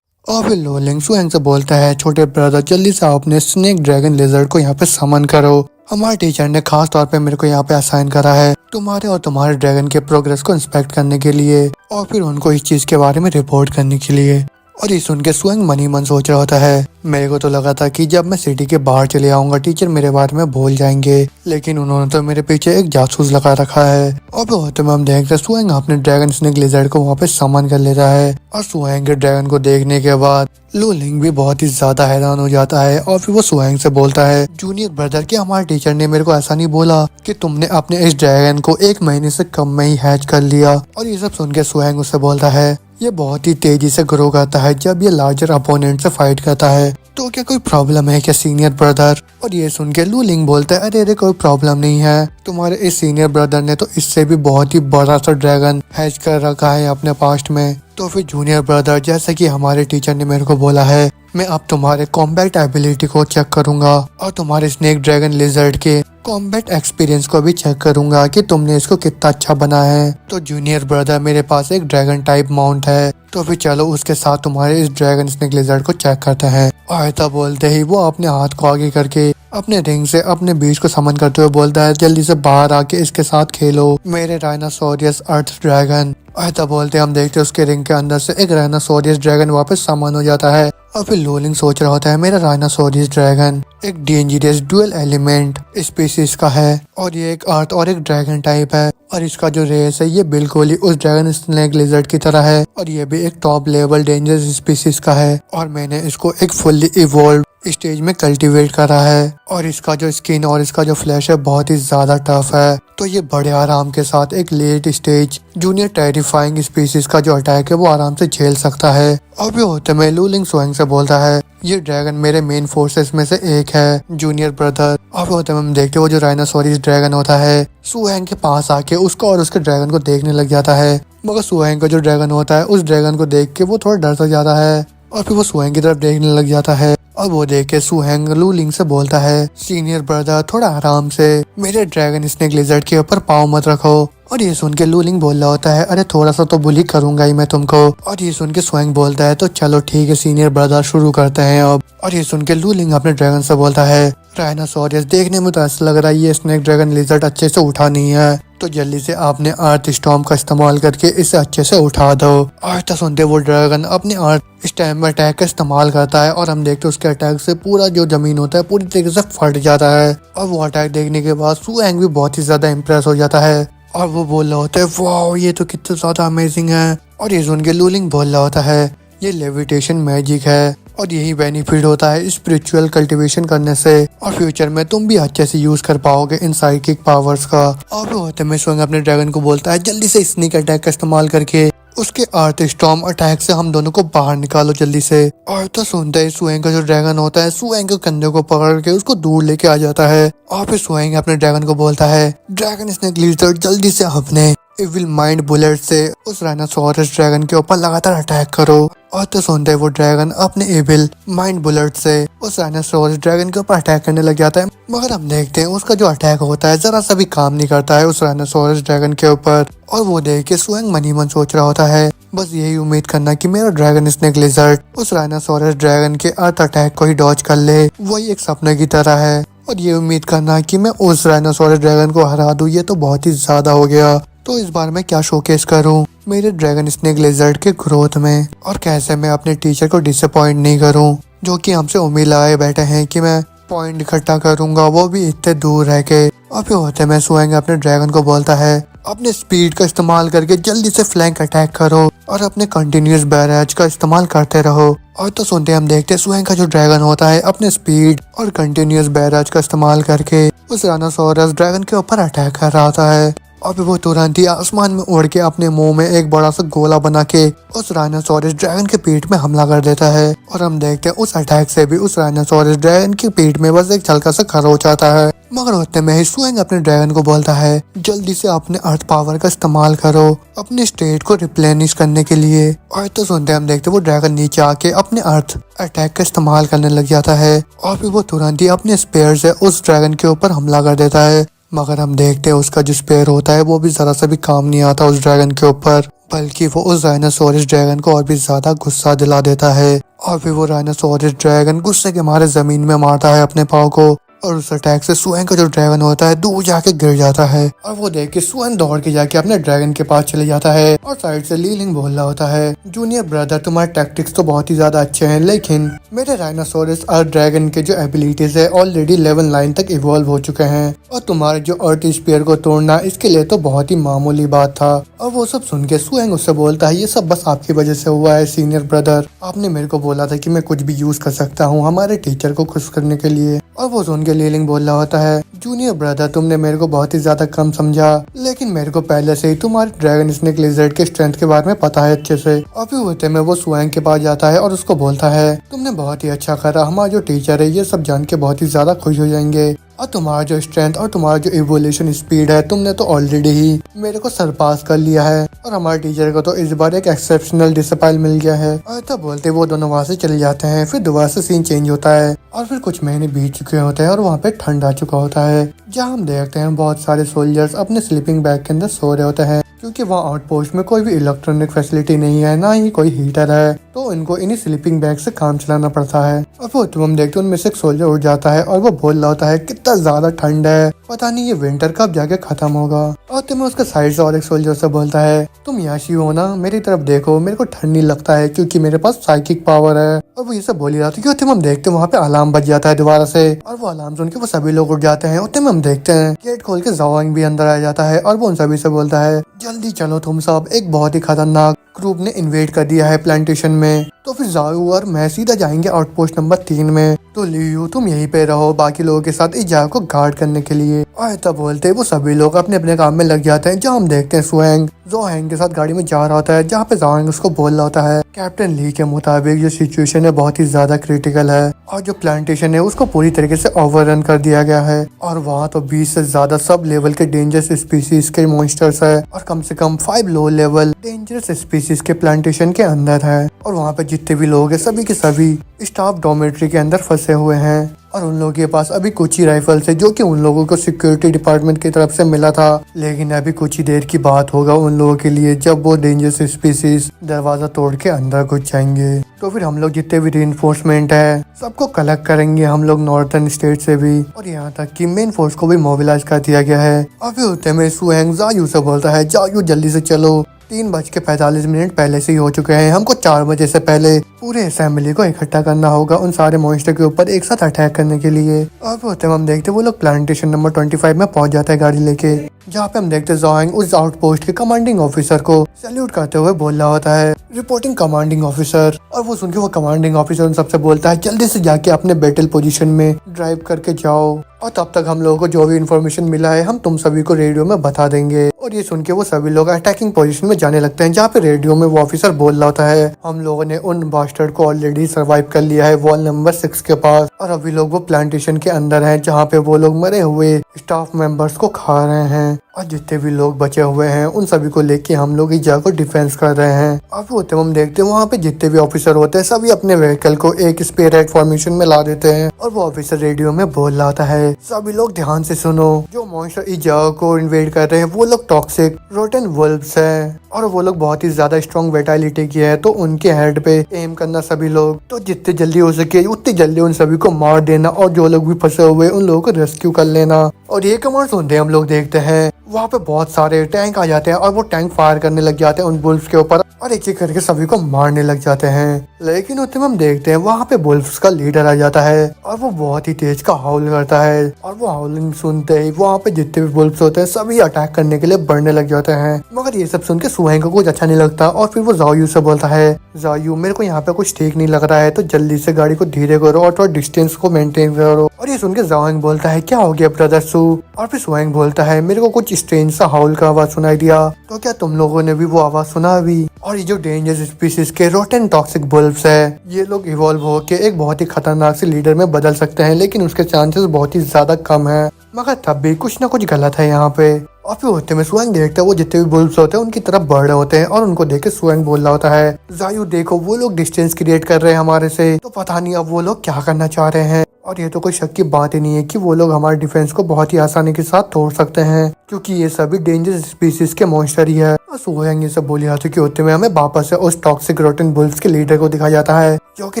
और फिर लोलिंग सू हैंग से बोलता है, छोटे ब्रदर जल्दी से अपने स्नेक ड्रैगन लिजर्ड को यहाँ पे समन करो। हमारे टीचर ने खास तौर पे मेरे को यहाँ पे असाइन करा है तुम्हारे और तुम्हारे ड्रैगन के प्रोग्रेस को इंस्पेक्ट करने के लिए, और फिर उनको इस चीज के बारे में रिपोर्ट करने के लिए। और ये सुन के स्वयं मन ही मन सोच रहा होता है, मेरे को तो लगा था कि जब मैं सिटी के बाहर चले आऊंगा टीचर मेरे बारे में भूल जाएंगे, लेकिन उन्होंने तो मेरे पीछे एक जासूस लगा रखा है। और फिर होते में हम देखते स्वयं अपने ड्रैगन स्नेक लिजर्ड को वहाँ पे समन कर लेता है। और स्वयं के ड्रैगन को देखने के बाद लूलिंग भी बहुत ही ज्यादा हैरान हो जाता है। और फिर वो स्वयं से बोलता है, जूनियर ब्रदर क्या हमारे टीचर ने मेरे को ऐसा नहीं बोला कि तुमने अपने इस ड्रैगन को 1 महीने से कम में ही हैच कर लिया? और ये सब सुन के स्वयं उससे बोलता है, ये बहुत ही तेजी से ग्रो करता है जब ये लार्जर अपोनेंट से फाइट करता है, तो क्या कोई प्रॉब्लम है क्या सीनियर ब्रदर? और ये सुन के लूलिंग बोलता है, अरे कोई प्रॉब्लम नहीं है, तुम्हारे इस सीनियर ब्रदर ने तो इससे भी बहुत ही बड़ा सा ड्रैगन हैच कर रखा है अपने पास्ट में। तो फिर जूनियर ब्रदर जैसे कि हमारे टीचर ने मेरे को बोला है, मैं अब तुम्हारे कॉम्बैट एबिलिटी को चेक करूंगा और तुम्हारे स्नेक ड्रैगन लिजर्ड के कॉम्बैट एक्सपीरियंस को भी चेक करूंगा कि तुमने इसको कितना अच्छा बनाया है। तो जूनियर ब्रदर मेरे पास एक ड्रैगन टाइप माउंट है, तो फिर चलो उसके साथ तुम्हारे इस ड्रैगन स्नेक लिजर्ड को चेक करते हैं। और ऐसा बोलते ही वो अपने हाथ को आगे करके अपने रिंग से अपने बीच को समन करते हुए बोलता है, जल्दी से बाहर आके इसके साथ खेलो मेरे राइनासोरियस अर्थ ड्रैगन। ऐसा बोलते हम देखते उसके रिंग के अंदर से एक राइनासोरियस ड्रैगन वापस समन हो जाता है। और फिर लूलिंग सोच रहा होता है, मेरा राइनासोरियस ड्रैगन एक डेंजरस डुअल एलिमेंट स्पीसीज का है, और ये एक अर्थ और एक ड्रैगन टाइप है, और इसका जो रेस है ये बिल्कुल ही उस ड्रैगन स्नेक लिजर्ड की तरह है, और ये भी एक टॉप लेवल डेंजरस स्पीसीज का है, और मैंने इसको एक फुल्ली इवॉल्व स्टेज में कल्टीवेट करा है, और इसका जो स्किन और इसका जो फ्लैश है बहुत ही ज्यादा टफ है, तो ये बड़े आराम के साथ एक late stage junior terrifying species का जो अटैक है वो आराम से झेल सकता है। और भी होते में लूलिंग स्वयं से बोलता है, ये ड्रैगन मेरे मेन फोर्सेस में से एक है जूनियर ब्रदर। और होते में हम देखते वो जो राइनासोरियस ड्रैगन होता है सुहैंग के पास आके उसको और उसके ड्रैगन को देखने लग जाता है, मगर सुहैंग का जो ड्रैगन होता है उस ड्रैगन को देख के वो थोड़ा डर सा जाता है, और फिर वो सुहैंग की तरफ देखने लग जाता है। और वो देख के सुहैंग लूलिंग से बोलता है, सीनियर ब्रदर थोड़ा आराम से मेरे ड्रैगन स्नेक लिजर्ड के ऊपर पाँव मत रखो। और ये सुन के लूलिंग बोल रहा होता है, अरे थोड़ा सा तो बुली करूंगा ही मैं तुमको। और ये सुन के सुहैंग बोलता है, तो चलो ठीक है सीनियर ब्रदर शुरू करते हैं अब। और ये सुन के लूलिंग अपने ड्रैगन से बोलता है, राइनासोरियस देखने में तो ऐसा लग रहा है ये स्नेक ड्रैगन लिजर्ड अच्छे से उठा नहीं है, तो जल्दी से आपने अर्थ स्टॉर्म का इस्तेमाल करके इसे अच्छे से उठा दो। और तो सुनते वो ड्रैगन अपने अर्थ स्टैम अटैक का इस्तेमाल करता है, और हम देखते उसके अटैक से पूरा जो जमीन होता है पूरी तरीके से फट जाता है। और वो अटैक देखने के बाद सुहैंग भी बहुत ही ज्यादा इम्प्रेस हो जाता है, और वो बोल रहा होता है, वाह ये तो कितना ज्यादा अमेजिंग है। और ये सुन के लूलिंग बोल रहा होता है, ये लेविटेशन मैजिक है, और यही बेनिफिट होता है स्पिरिचुअल कल्टीवेशन करने से, और फ्यूचर में तुम भी अच्छे से यूज कर पाओगे इन साइकिक पावर्स का। और वो होते में स्वयं अपने ड्रैगन को बोलता है, जल्दी से स्नीक अटैक का इस्तेमाल करके उसके अर्थ स्टॉर्म अटैक से हम दोनों को बाहर निकालो जल्दी से। और तो सुनते ही सुहैंग का जो ड्रैगन होता है सुहैंग के कंधे को पकड़ के उसको दूर लेके आ जाता है, और फिर सुहैंग अपने ड्रैगन को बोलता है, ड्रैगन स्नेक लिजर्ड जल्दी से अपने इविल माइंड बुलेट से उस राइनोसोरस ड्रैगन के ऊपर लगातार अटैक करो। और तो सुनते वो ड्रैगन अपने इविल माइंड बुलेट से उस राइनोसोरस ड्रैगन के ऊपर अटैक करने लग जाता है। मगर हम देखते हैं उसका जो अटैक होता है जरा सा भी काम नहीं करता है उस राइनोसोरस ड्रैगन के ऊपर। और वो देख के स्वयं मन ही मन सोच रहा होता है बस यही उम्मीद करना कि मेरा ड्रैगन स्नेक लिजर्ड उस राइनोसोरस ड्रैगन के अर्थ अटैक को ही डॉज कर ले, वही एक सपने की तरह है। और ये उम्मीद करना कि मैं उस राइनोसोरस ड्रैगन को हरा दूं, ये तो बहुत ही ज्यादा हो गया। तो इस बार मैं क्या शोकेस करूं मेरे ड्रैगन स्नेक लिजर्ड के ग्रोथ में, और कैसे मैं अपने टीचर को डिसअपॉइंट नहीं करूं जो कि हमसे उम्मीद लगाए बैठे हैं कि मैं पॉइंट इकट्ठा करूंगा, वो भी इतने दूर रह के। और फिर होते में स्वयं अपने ड्रैगन को बोलता है अपने स्पीड का इस्तेमाल करके जल्दी से फ्लैंक अटैक करो और अपने कंटिन्यूस बैराज का इस्तेमाल करते रहो। और तो सुनते हम देखते स्वयं का जो ड्रैगन होता है अपने स्पीड और कंटिन्यूस बैराज का इस्तेमाल करके उस राइनोसोरस ड्रैगन के ऊपर अटैक कर रहा होता है। और फिर वो तुरंत ही आसमान में उड़ के अपने मुंह में एक बड़ा सा गोला बना के उस राइनोसोरस ड्रैगन के पीठ में हमला कर देता है। और हम देखते हैं उस अटैक से भी उस राइनोसोरस ड्रैगन की पीठ में बस एक हल्का सा खरोच आता है। मगर उतने में ही स्वयं अपने ड्रैगन को बोलता है जल्दी से अपने अर्थ पावर का इस्तेमाल करो अपने स्टेट को रिप्लेनिश करने के लिए। और तो सुनते हम देखते वो ड्रैगन नीचे आके अपने अर्थ अटैक का इस्तेमाल करने लग जाता है। और फिर वो तुरंत ही अपने स्पेयर से उस ड्रैगन के ऊपर हमला कर देता है। मगर हम देखते हैं उसका जो स्पेयर होता है वो भी जरा सा भी काम नहीं आता उस ड्रैगन के ऊपर, बल्कि वो उस राइनोसोरस ड्रैगन को और भी ज्यादा गुस्सा दिला देता है। और फिर वो राइनोसोरस ड्रैगन गुस्से के मारे जमीन में मारता है अपने पाँव को। और उस अटैक से स्वयं का जो ड्रैगन होता है दूर जाके गिर जाता है। और वो देख के स्वयं दौड़ के जाके अपने ड्रैगन के पास चले जाता है और साइड से लीलिंग बोल रहा होता है जूनियर ब्रदर तुम्हारे टैक्टिक्स तो बहुत ही ज्यादा अच्छे हैं, लेकिन मेरे राइनोसोरस अर्थ ड्रैगन के जो एबिलिटीज है ऑलरेडी लेवल 9 तक इवॉल्व हो चुके हैं और तुम्हारे जो अर्थ स्पीयर को तोड़ना इसके लिए तो बहुत ही मामूली बात था। और वो सब सुन के स्वयं उससे बोलता है ये सब बस आपकी वजह से हुआ है सीनियर ब्रदर, आपने मेरे को बोला था कि मैं कुछ भी यूज कर सकता हूँ हमारे टीचर को खुश करने के लिए। और वो सुन के लीलिंग बोल रहा होता है जूनियर ब्रदर तुमने मेरे को बहुत ही ज्यादा कम समझा, लेकिन मेरे को पहले से ही तुम्हारे ड्रैगन स्नेक लिजर्ड के स्ट्रेंथ के बारे में पता है अच्छे से। और फिर होते में वो स्वयं के पास जाता है और उसको बोलता है तुमने बहुत ही अच्छा करा, हमारा जो टीचर है ये सब जान के बहुत ही ज्यादा खुश हो जाएंगे और तुम्हारा जो स्ट्रेंथ और तुम्हारा जो इवोल्यूशन स्पीड है तुमने तो ऑलरेडी ही मेरे को सरपास कर लिया है और हमारे टीचर को तो इस बार एक एक्सेप्शनल डिसिप्लिन मिल गया है। और तो बोलते वो दोनों वहाँ से चले जाते हैं। फिर दोबारा से सीन चेंज होता है और फिर कुछ महीने बीत चुके होते हैं और वहाँ पे ठंड आ चुका होता है, जहाँ हम देखते हैं बहुत सारे सोल्जर्स अपने स्लीपिंग बैग के अंदर सो रहे होते हैं क्योंकि वहाँ आउटपोस्ट में कोई भी इलेक्ट्रॉनिक फैसिलिटी नहीं है, ना ही कोई हीटर है, तो इनको इन्हीं स्लीपिंग बैग से काम चलाना पड़ता है। और फिर तुम हम देखते हैं उनमें से एक सोल्जर उठ जाता है और वो बोल रहा होता है कितना ज्यादा ठंड है, पता नहीं ये विंटर कब जाके खत्म होगा। और तुम्हें उसके साइड से और एक सोल्जर से बोलता है तुम याशी हो ना, मेरी तरफ देखो, मेरे को ठंड नहीं लगता है क्योंकि मेरे पास साइकिक पावर है। और वो ये सब बोल ही रहा था कि तुम हम देखते हैं वहाँ पे अलार्म बज जाता है दोबारा से और वो अलार्म सुन के वो सभी लोग उठ जाते हैं। उतने में हम देखते हैं गेट खोल के ज़ोयांग भी अंदर आ जाता है और वो उन सभी से बोलता है जल्दी चलो तुम सब, एक बहुत ही खतरनाक ग्रुप ने इन्वेड कर दिया है प्लांटेशन में। तो फिर जायू और मैं सीधा जाएंगे आउटपोस्ट नंबर 3 में, तो लियू तुम यहीं पे रहो बाकी लोगों के साथ इस जगह को गार्ड करने के लिए। और ऐसा बोलते वो सभी लोग अपने अपने काम में लग जाते हैं, जहाँ हम देखते हैं स्वयं ज़ोयांग के साथ गाड़ी में जा रहा होता है, जहाँ पे ज़ोयांग उसको बोल रहा होता है कैप्टन ली के मुताबिक जो सिचुएशन है बहुत ही ज्यादा क्रिटिकल है और जो प्लांटेशन है उसको पूरी तरीके से ओवररन कर दिया गया है और वहाँ तो 20 से ज्यादा सब लेवल के डेंजरस स्पीसीज के मॉन्स्टर्स है और कम से कम 5 लो लेवल डेंजरस स्पीसीज के प्लांटेशन के अंदर है। और वहाँ पे जितने भी लोग हैं सभी के सभी स्टाफ डॉर्मेट्री के अंदर फंसे हुए हैं और उन लोगों के पास अभी कुछ ही राइफल्स है जो कि उन लोगों को सिक्योरिटी डिपार्टमेंट की तरफ से मिला था, लेकिन अभी कुछ ही देर की बात होगा उन लोगों के लिए जब वो डेंजरस स्पीसीज दरवाजा तोड़ के अंदर घुस जाएंगे। तो फिर हम लोग जितने भी रीइंफोर्समेंट है सबको कलेक्ट करेंगे हम लोग नॉर्थर्न स्टेट से भी, और यहाँ तक कि मेन फोर्स को भी मोबिलाइज कर दिया गया है। और फिर होते में सुहेंग जायू से बोलता है जायू जल्दी से चलो, 3:45 पहले से ही हो चुके हैं, हमको 4 बजे से पहले पूरे असेंबली को इकट्ठा करना होगा उन सारे मॉन्स्टर के ऊपर एक साथ अटैक करने के लिए। और होते हम देखते वो लोग प्लांटेशन नंबर 25 में पहुंच जाता है गाड़ी लेके, जहाँ पे हम देखते ज़ोयांग उस आउटपोस्ट के कमांडिंग ऑफिसर को सैल्यूट करते हुए बोल रहा होता है रिपोर्टिंग कमांडिंग ऑफिसर। और वो सुन के वो कमांडिंग ऑफिसर उन सबसे बोलता है जल्दी से जाके अपने बैटल पोजीशन में ड्राइव करके जाओ और तब तक हम लोगों को जो भी इन्फॉर्मेशन मिला है हम तुम सभी को रेडियो में बता देंगे। और ये सुन के वो सभी लोग अटैकिंग पोजीशन में जाने लगते हैं, जहाँ पे रेडियो में वो ऑफिसर बोल रहा होता है हम लोगों ने उन बास्टर्ड को ऑलरेडी सर्वाइव कर लिया है वॉल नंबर 6 के पास, और अभी लोग वो प्लांटेशन के अंदर हैं जहाँ पे वो लोग मरे हुए स्टाफ मेंबर्स को खा रहे हैं। और जितने भी लोग बचे हुए हैं उन सभी को लेके हम लोग इस जगह को डिफेंस कर रहे हैं। अब होते हम देखते हैं वहाँ पे जितने भी ऑफिसर होते हैं सभी अपने व्हीकल को एक स्पेयर फॉर्मेशन में ला देते हैं और वो ऑफिसर रेडियो में बोल रहा होता है, सभी लोग ध्यान से सुनो, जो मॉन्स्टर इस जगह को इन्वेड कर रहे हैं वो लोग टॉक्सिक रोटेन वुल्व्स है और वो लोग बहुत ही ज्यादा स्ट्रॉन्ग वेटालिटी की है, तो उनके हेड पे एम करना सभी लोग, तो जितने जल्दी हो सके उतनी जल्दी उन सभी को मार देना और जो लोग भी फंसे हुए उन लोगों को रेस्क्यू कर लेना। और ये कमांड सुनते हैं हम लोग देखते हैं वहाँ पे बहुत सारे टैंक आ जाते हैं और वो टैंक फायर करने लग जाते हैं उन बुल्फ्स के ऊपर और एक एक करके सभी को मारने लग जाते हैं। लेकिन उतने में हम देखते हैं वहाँ पे बुल्फ्स का लीडर आ जाता है और वो बहुत ही तेज का हाउल करता है और वो हाउलिंग सुनते ही वहाँ पे जितने भी बुल्फ्स होते हैं सभी अटैक करने के लिए बढ़ने लग जाते हैं। मगर ये सब सुन के सुहेंग को कुछ अच्छा नहीं लगता और फिर वो जायू से बोलता है, जायू मेरे को यहाँ पे कुछ ठीक नहीं लग रहा है, तो जल्दी से गाड़ी को धीरे करो और थोड़ा डिस्टेंस को मेंटेन करो। और ये सुन के जाओइंग बोलता है, क्या हो गया ब्रदर सू? और फिर सुहेंग बोलता है, मेरे को कुछ स्ट्रेंज सा हाउल का आवाज सुनाई दिया, तो क्या तुम लोगों ने भी वो आवाज सुना अभी? और ये जो डेंजरस स्पीसीज के रोटेन टॉक्सिक बुल्फ्स है ये लोग इवॉल्व होके एक बहुत ही खतरनाक से लीडर में बदल सकते हैं, लेकिन उसके चांसेस बहुत ही ज्यादा कम है। मगर तब भी कुछ ना कुछ गलत है यहाँ पे। और फिर होते में सुएंग देखता है वो जितने भी बुल्फ्स होते हैं उनकी तरफ बढ़ रहे होते हैं और उनको देख के सुएंग बोल रहा होता है, जायू देखो वो लोग डिस्टेंस क्रिएट कर रहे हैं हमारे से, तो पता नहीं अब वो लोग क्या करना चाह रहे हैं। और ये तो कोई शक की बात ही नहीं है कि वो लोग हमारे डिफेंस को बहुत ही आसानी के साथ तोड़ सकते हैं, क्योंकि ये सभी डेंजरस स्पीसीज के मॉन्स्टर ही है। और सुहेंग ये सब बोली जाती कि होते में हमें वापस से उस टॉक्सिक रोटेन बुल्फ्स के लीडर को दिखाया जाता है, जो कि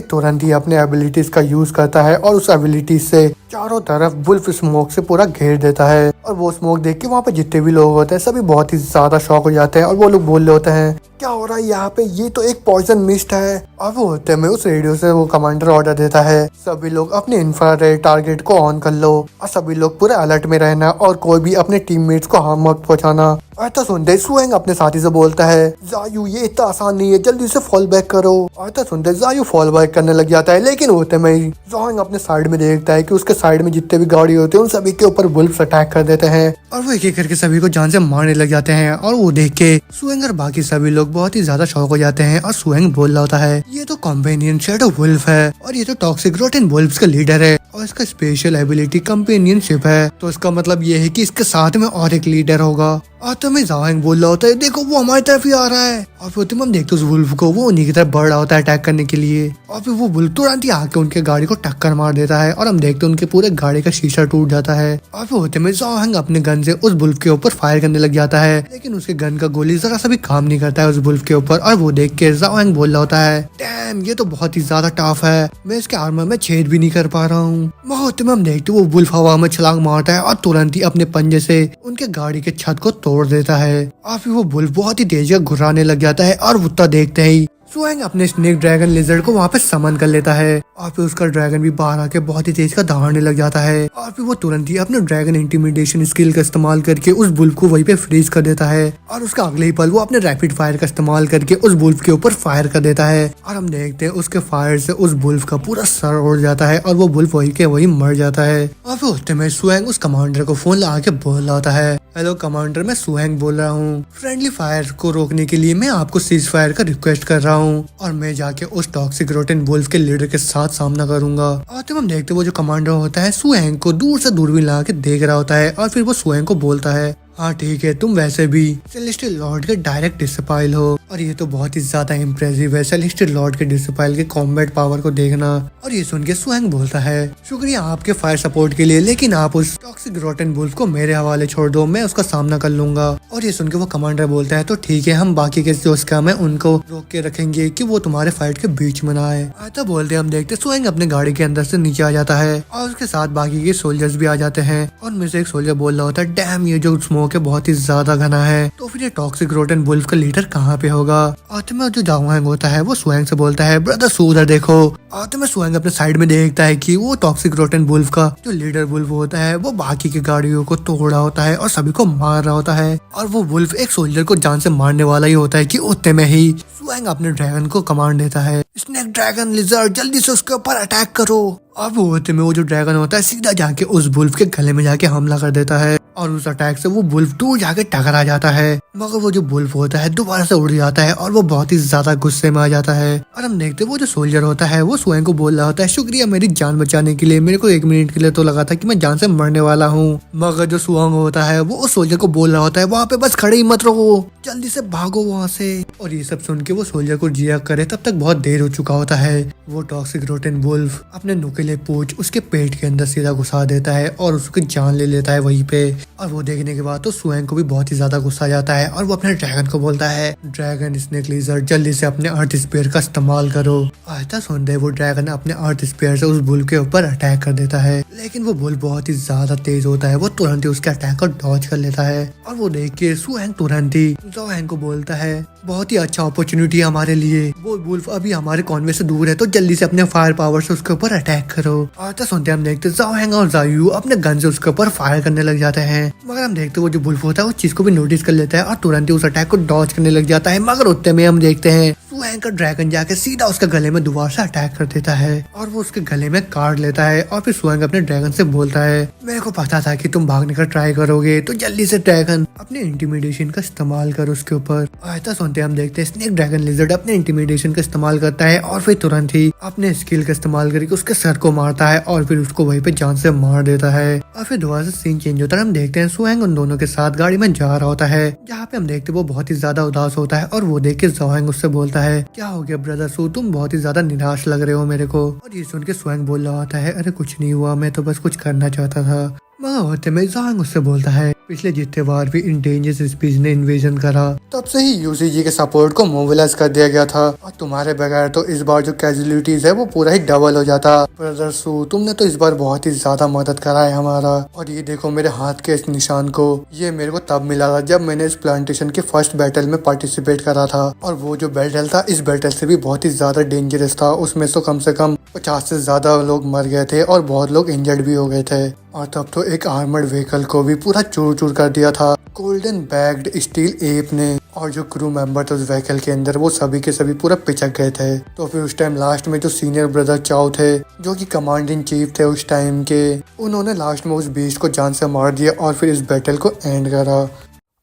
तुरंत ही अपने एबिलिटीज का यूज करता है और उस एबिलिटीज से चारों तरफ बुल्फ स्मोक से पूरा घेर देता है। और वो स्मोक देख के वहाँ पे जितने भी लोग होते हैं सभी बहुत ही ज्यादा शॉक हो जाते हैं और वो लोग बोल रहे होते हैं, क्या हो रहा है यहाँ पे, ये तो एक पॉइजन मिस्ट है। और वो होते में उस रेडियो से वो कमांडर ऑर्डर देता है, सभी लोग अपने इंफ्रारेड टारगेट को ऑन कर लो और सभी लोग पूरे अलर्ट में रहना और कोई भी अपने टीममेट्स को हार्म मत पहुंचाना। ऐसा सुनते सुहेंग अपने साथी से बोलता है, जायू ये इतना आसान नहीं है, जल्दी से फॉल बैक करो। ऐसा सुनते जायू फॉल बैक करने लग जाता है, लेकिन होते में ही सुहेंग अपने साइड में देखता है कि उसके साइड में जितने भी गाड़ी होते हैं उन सभी के ऊपर बुल्फ्स अटैक कर देते हैं और वो एक एक करके सभी को जान से मारने लग जाते हैं। और वो देख के सुहेंग और बाकी सभी लोग बहुत ही ज्यादा शॉक हो जाते हैं और सुहेंग बोल रहा होता है, ये तो कॉम्पेनियन शैडो वुल्फ है और ये तो टॉक्सिक रोटेन वुल्फ्स का लीडर है और इसका स्पेशल एबिलिटी कंपेनियनशिप है, तो इसका मतलब ये है कि इसके साथ में और एक लीडर होगा। और तुम्हें जाओइंग बोल रहा होता है, देखो वो हमारी तरफ ही आ रहा है। और फिर तुम हम देखते उस वुल्फ को, वो उन्हीं की तरफ बढ़ रहा होता है अटैक करने के लिए और फिर वो वुल्फ तुरंत ही आके उनके गाड़ी को टक्कर मार देता है और हम देखते उनके पूरे गाड़ी का शीशा टूट जाता है। और फिर होते में जाओइंग अपने गन से उस वुल्फ के ऊपर फायर करने लग जाता है, लेकिन उसके गन का गोली जरा सा भी काम नहीं करता है उस वुल्फ के ऊपर। और वो देख के जाओइंग बोल रहा होता है, डैम ये तो बहुत ही ज्यादा टफ है, मैं इसके आर्मर में छेद भी नहीं कर पा रहा हूँ। होते में हम देखते वो वुल्फ हवा में छलांग मारता है और तुरंत ही अपने पंजे से उनके गाड़ी के छत को तोड़ देता है। और फिर वो वुल्फ बहुत ही तेज घुराने लग जाता है और उतना देखते ही सुहेंग अपने स्नेक ड्रैगन लिजर्ड को वहाँ पे समन कर लेता है और फिर उसका ड्रैगन भी बाहर आके बहुत ही तेज का दहाड़ने लग जाता है। और फिर वो तुरंत ही अपने ड्रैगन इंटिमिडेशन स्किल का इस्तेमाल करके उस बुल्फ को वहीं पे फ्रीज कर देता है और उसका अगले ही पल वो अपने रैपिड फायर का इस्तेमाल करके उस बुल्फ के ऊपर फायर कर देता है। और हम देखते हैं उसके फायर से उस बुल्फ का पूरा सर उड़ जाता है और वो बुल्फ वही के वही मर जाता है। और फिर उतने में सुहेंग उस कमांडर को फोन लगा के बोल रहा होता है, हेलो कमांडर, मैं सुहेंग बोल रहा हूँ, फ्रेंडली फायर को रोकने के लिए मैं आपको सीज फायर का रिक्वेस्ट कर रहा हूँ और मैं जाके उस टॉक्सिक रोटेन वुल्फ के लीडर के साथ सामना करूंगा। और तब हम देखते वो जो कमांडर होता है सुहेंग को दूर से दूरबीन लगा के देख रहा होता है और फिर वो सुहेंग को बोलता है, हाँ ठीक है, तुम वैसे भी सेलेस्टियल लॉर्ड के डायरेक्ट डिसिपाइल हो और ये तो बहुत ही ज्यादा इम्प्रेसिव है सेलेस्टियल लॉर्ड के डिसिपाइल के कॉम्बैट पावर को देखना। और ये सुन के सुहेंग बोलता है, शुक्रिया आपके फायर सपोर्ट के लिए, लेकिन आप उस टॉक्सिक रोटेन वुल्फ को मेरे हवाले छोड़ दो, मैं उसका सामना कर लूंगा। और ये सुन के वो कमांडर बोलता है, तो ठीक है, हम बाकी के जो स्कैम है उनको रोक के रखेंगे कि वो तुम्हारे फाइट के बीच में ना आए। ऐसा बोलते हम देखते सुहेंग अपने गाड़ी के अंदर से नीचे आ जाता है और उसके साथ बाकी के सोल्जर्स भी आ जाते हैं और उनमें से एक सोल्जर बोल रहा होता है, डैम ये जो स्मोक है बहुत ही ज्यादा घना है, तो फिर ये टॉक्सिक रोटेन वुल्फ का लीडर कहाँ पे होगा। और में जो जाओइंग होता है वो सुहेंग से बोलता है, ब्रदर उधर देखो। और में सुहेंग अपने साइड में देखता है कि वो टॉक्सिक रोटेन वुल्फ का जो लीडर वुल्फ होता है वो बाकी की गाड़ियों को तोड़ रहा होता है और सभी को मार रहा होता है और वो वुल्फ एक सोल्जर को जान से मारने वाला ही होता है कि उतने में ही सुहेंग अपने ड्रैगन को कमांड देता है, स्नेक ड्रैगन लिजर्ड जल्दी से उसके ऊपर अटैक करो। अब वो होते में वो जो ड्रैगन होता है सीधा जाके उस वुल्फ के गले में जाके हमला कर देता है और उस अटैक से वो वुल्फ दूर जाके टकरा जाता है, मगर वो जो वुल्फ होता है दोबारा से उड़ जाता है और वो बहुत ही ज्यादा गुस्से में आ जाता है। और हम देखते हैं वो जो सोल्जर होता है वो सुएंग को बोल रहा होता है, शुक्रिया मेरी जान बचाने के लिए, मेरे को 1 मिनट के लिए तो लगा था कि मैं जान से मरने वाला हूँ। मगर जो सुएंग होता है वो उस सोल्जर को बोल रहा होता है, वहाँ पे बस खड़े ही मत रहो, जल्दी से भागो वहाँ से। और ये सब सुन के वो सोल्जर को जिया करे तब तक बहुत देर हो चुका होता है। वो टॉक्सिक रोटेन वुल्फ अपने नुकीले पूंछ उसके पेट के अंदर सीधा घुसा देता है और उसकी जान ले लेता है वहीं पे। और वो देखने के बाद तो सुएंग को भी बहुत ही ज्यादा गुस्सा आ जाता है और वो अपने ड्रैगन को बोलता है, ड्रैगन स्नेक लिजर्ड जल्दी से अपने अर्थ स्पीयर का इस्तेमाल करो। ऐसा सुनते वो ड्रैगन अपने अर्थ स्पीयर से उस बुल के ऊपर अटैक कर देता है, लेकिन वो बुल बहुत ही ज्यादा तेज होता है, वो तुरंत ही उसके अटैक को डॉज कर लेता है। और वो देख के सुएंग तुरंत ही ज़ोहैंग को बोलता है, बहुत ही अच्छा अपॉर्चुनिटी है हमारे लिए, वो वुल्फ अभी हमारे कॉन्वे से दूर है तो जल्दी से अपने फायर पावर से उसके ऊपर अटैक करो। और तो सुनते हम देखते ज़ोहैंग और ज़ायू अपने गन से उसके ऊपर फायर करने लग जाते हैं, मगर हम देखते वो जो वुल्फ होता है उस चीज को भी नोटिस कर लेता है और तुरंत ही उस अटैक को डॉज करने लग जाता है। मगर उतने में हम देखते हैं सुएंग का ड्रैगन जाके सीधा उसके गले में दोबारा से अटैक कर देता है और वो उसके गले में काट लेता है। और फिर सुएंग अपने ड्रैगन से बोलता है, मेरे को पता था कि तुम भागने का ट्राई करोगे, तो जल्दी से ड्रैगन अपने इंटिमिडेशन का इस्तेमाल करो उसके ऊपर। ऐसा सुनते हम देखते हैं स्नेक ड्रैगन लिजर्ड अपने इंटिमिडेशन का इस्तेमाल करता है और फिर तुरंत ही अपने स्किल का इस्तेमाल करके उसके सर को मारता है और फिर उसको वहीं पे जान से मार देता है। और फिर दोबारा से सीन चेंज होता है, हम देखते हैं सुएंग उन दोनों के साथ गाड़ी में जा रहा होता है, जहाँ पे हम देखते वो बहुत ही ज्यादा उदास होता है और वो देख के ज़ोहैंग उससे बोलता है, क्या हो गया ब्रदर सू, तुम बहुत ही ज्यादा निराश लग रहे हो मेरे को। और ये सुन के सुएंग बोल रहा होता है, अरे कुछ नहीं हुआ, मैं तो बस कुछ करना चाहता था। मगर होते में ज़ोहैंग उससे बोलता है, पिछले जितने बार भी इंडेंजर्ड स्पीशीज ने इन्वेजन करा तब से ही यूसीजी के सपोर्ट को मोबिलाइज कर दिया गया था और तुम्हारे बगैर तो इस बार जो कैजुअलिटीज है वो पूरा ही डबल हो जाता। ब्रदर सू, तुमने तो इस बार बहुत ही ज्यादा मदद करा है हमारा। और ये देखो मेरे हाथ के इस निशान को, ये मेरे को तब मिला था जब मैंने इस प्लांटेशन के फर्स्ट बैटल में पार्टिसिपेट करा था। और वो जो बैटल था इस बैटल से भी बहुत ही ज्यादा डेंजरस था, उसमें तो कम से कम 50 से ज्यादा लोग मर गए थे और बहुत लोग इंजर्ड भी हो गए थे। और तब तो एक आर्मर्ड व्हीकल को भी पूरा चूर चूर कर दिया था गोल्डन बैग्ड स्टील एप ने, और जो क्रू मेंबर थे उस व्हीकल के अंदर वो सभी के सभी पूरा पिचक गए थे। तो फिर उस टाइम लास्ट में जो सीनियर ब्रदर चाओ थे, जो कि कमांडिंग चीफ थे उस टाइम के, उन्होंने लास्ट में उस बीस्ट को जान से मार दिया और फिर इस बैटल को एंड करा।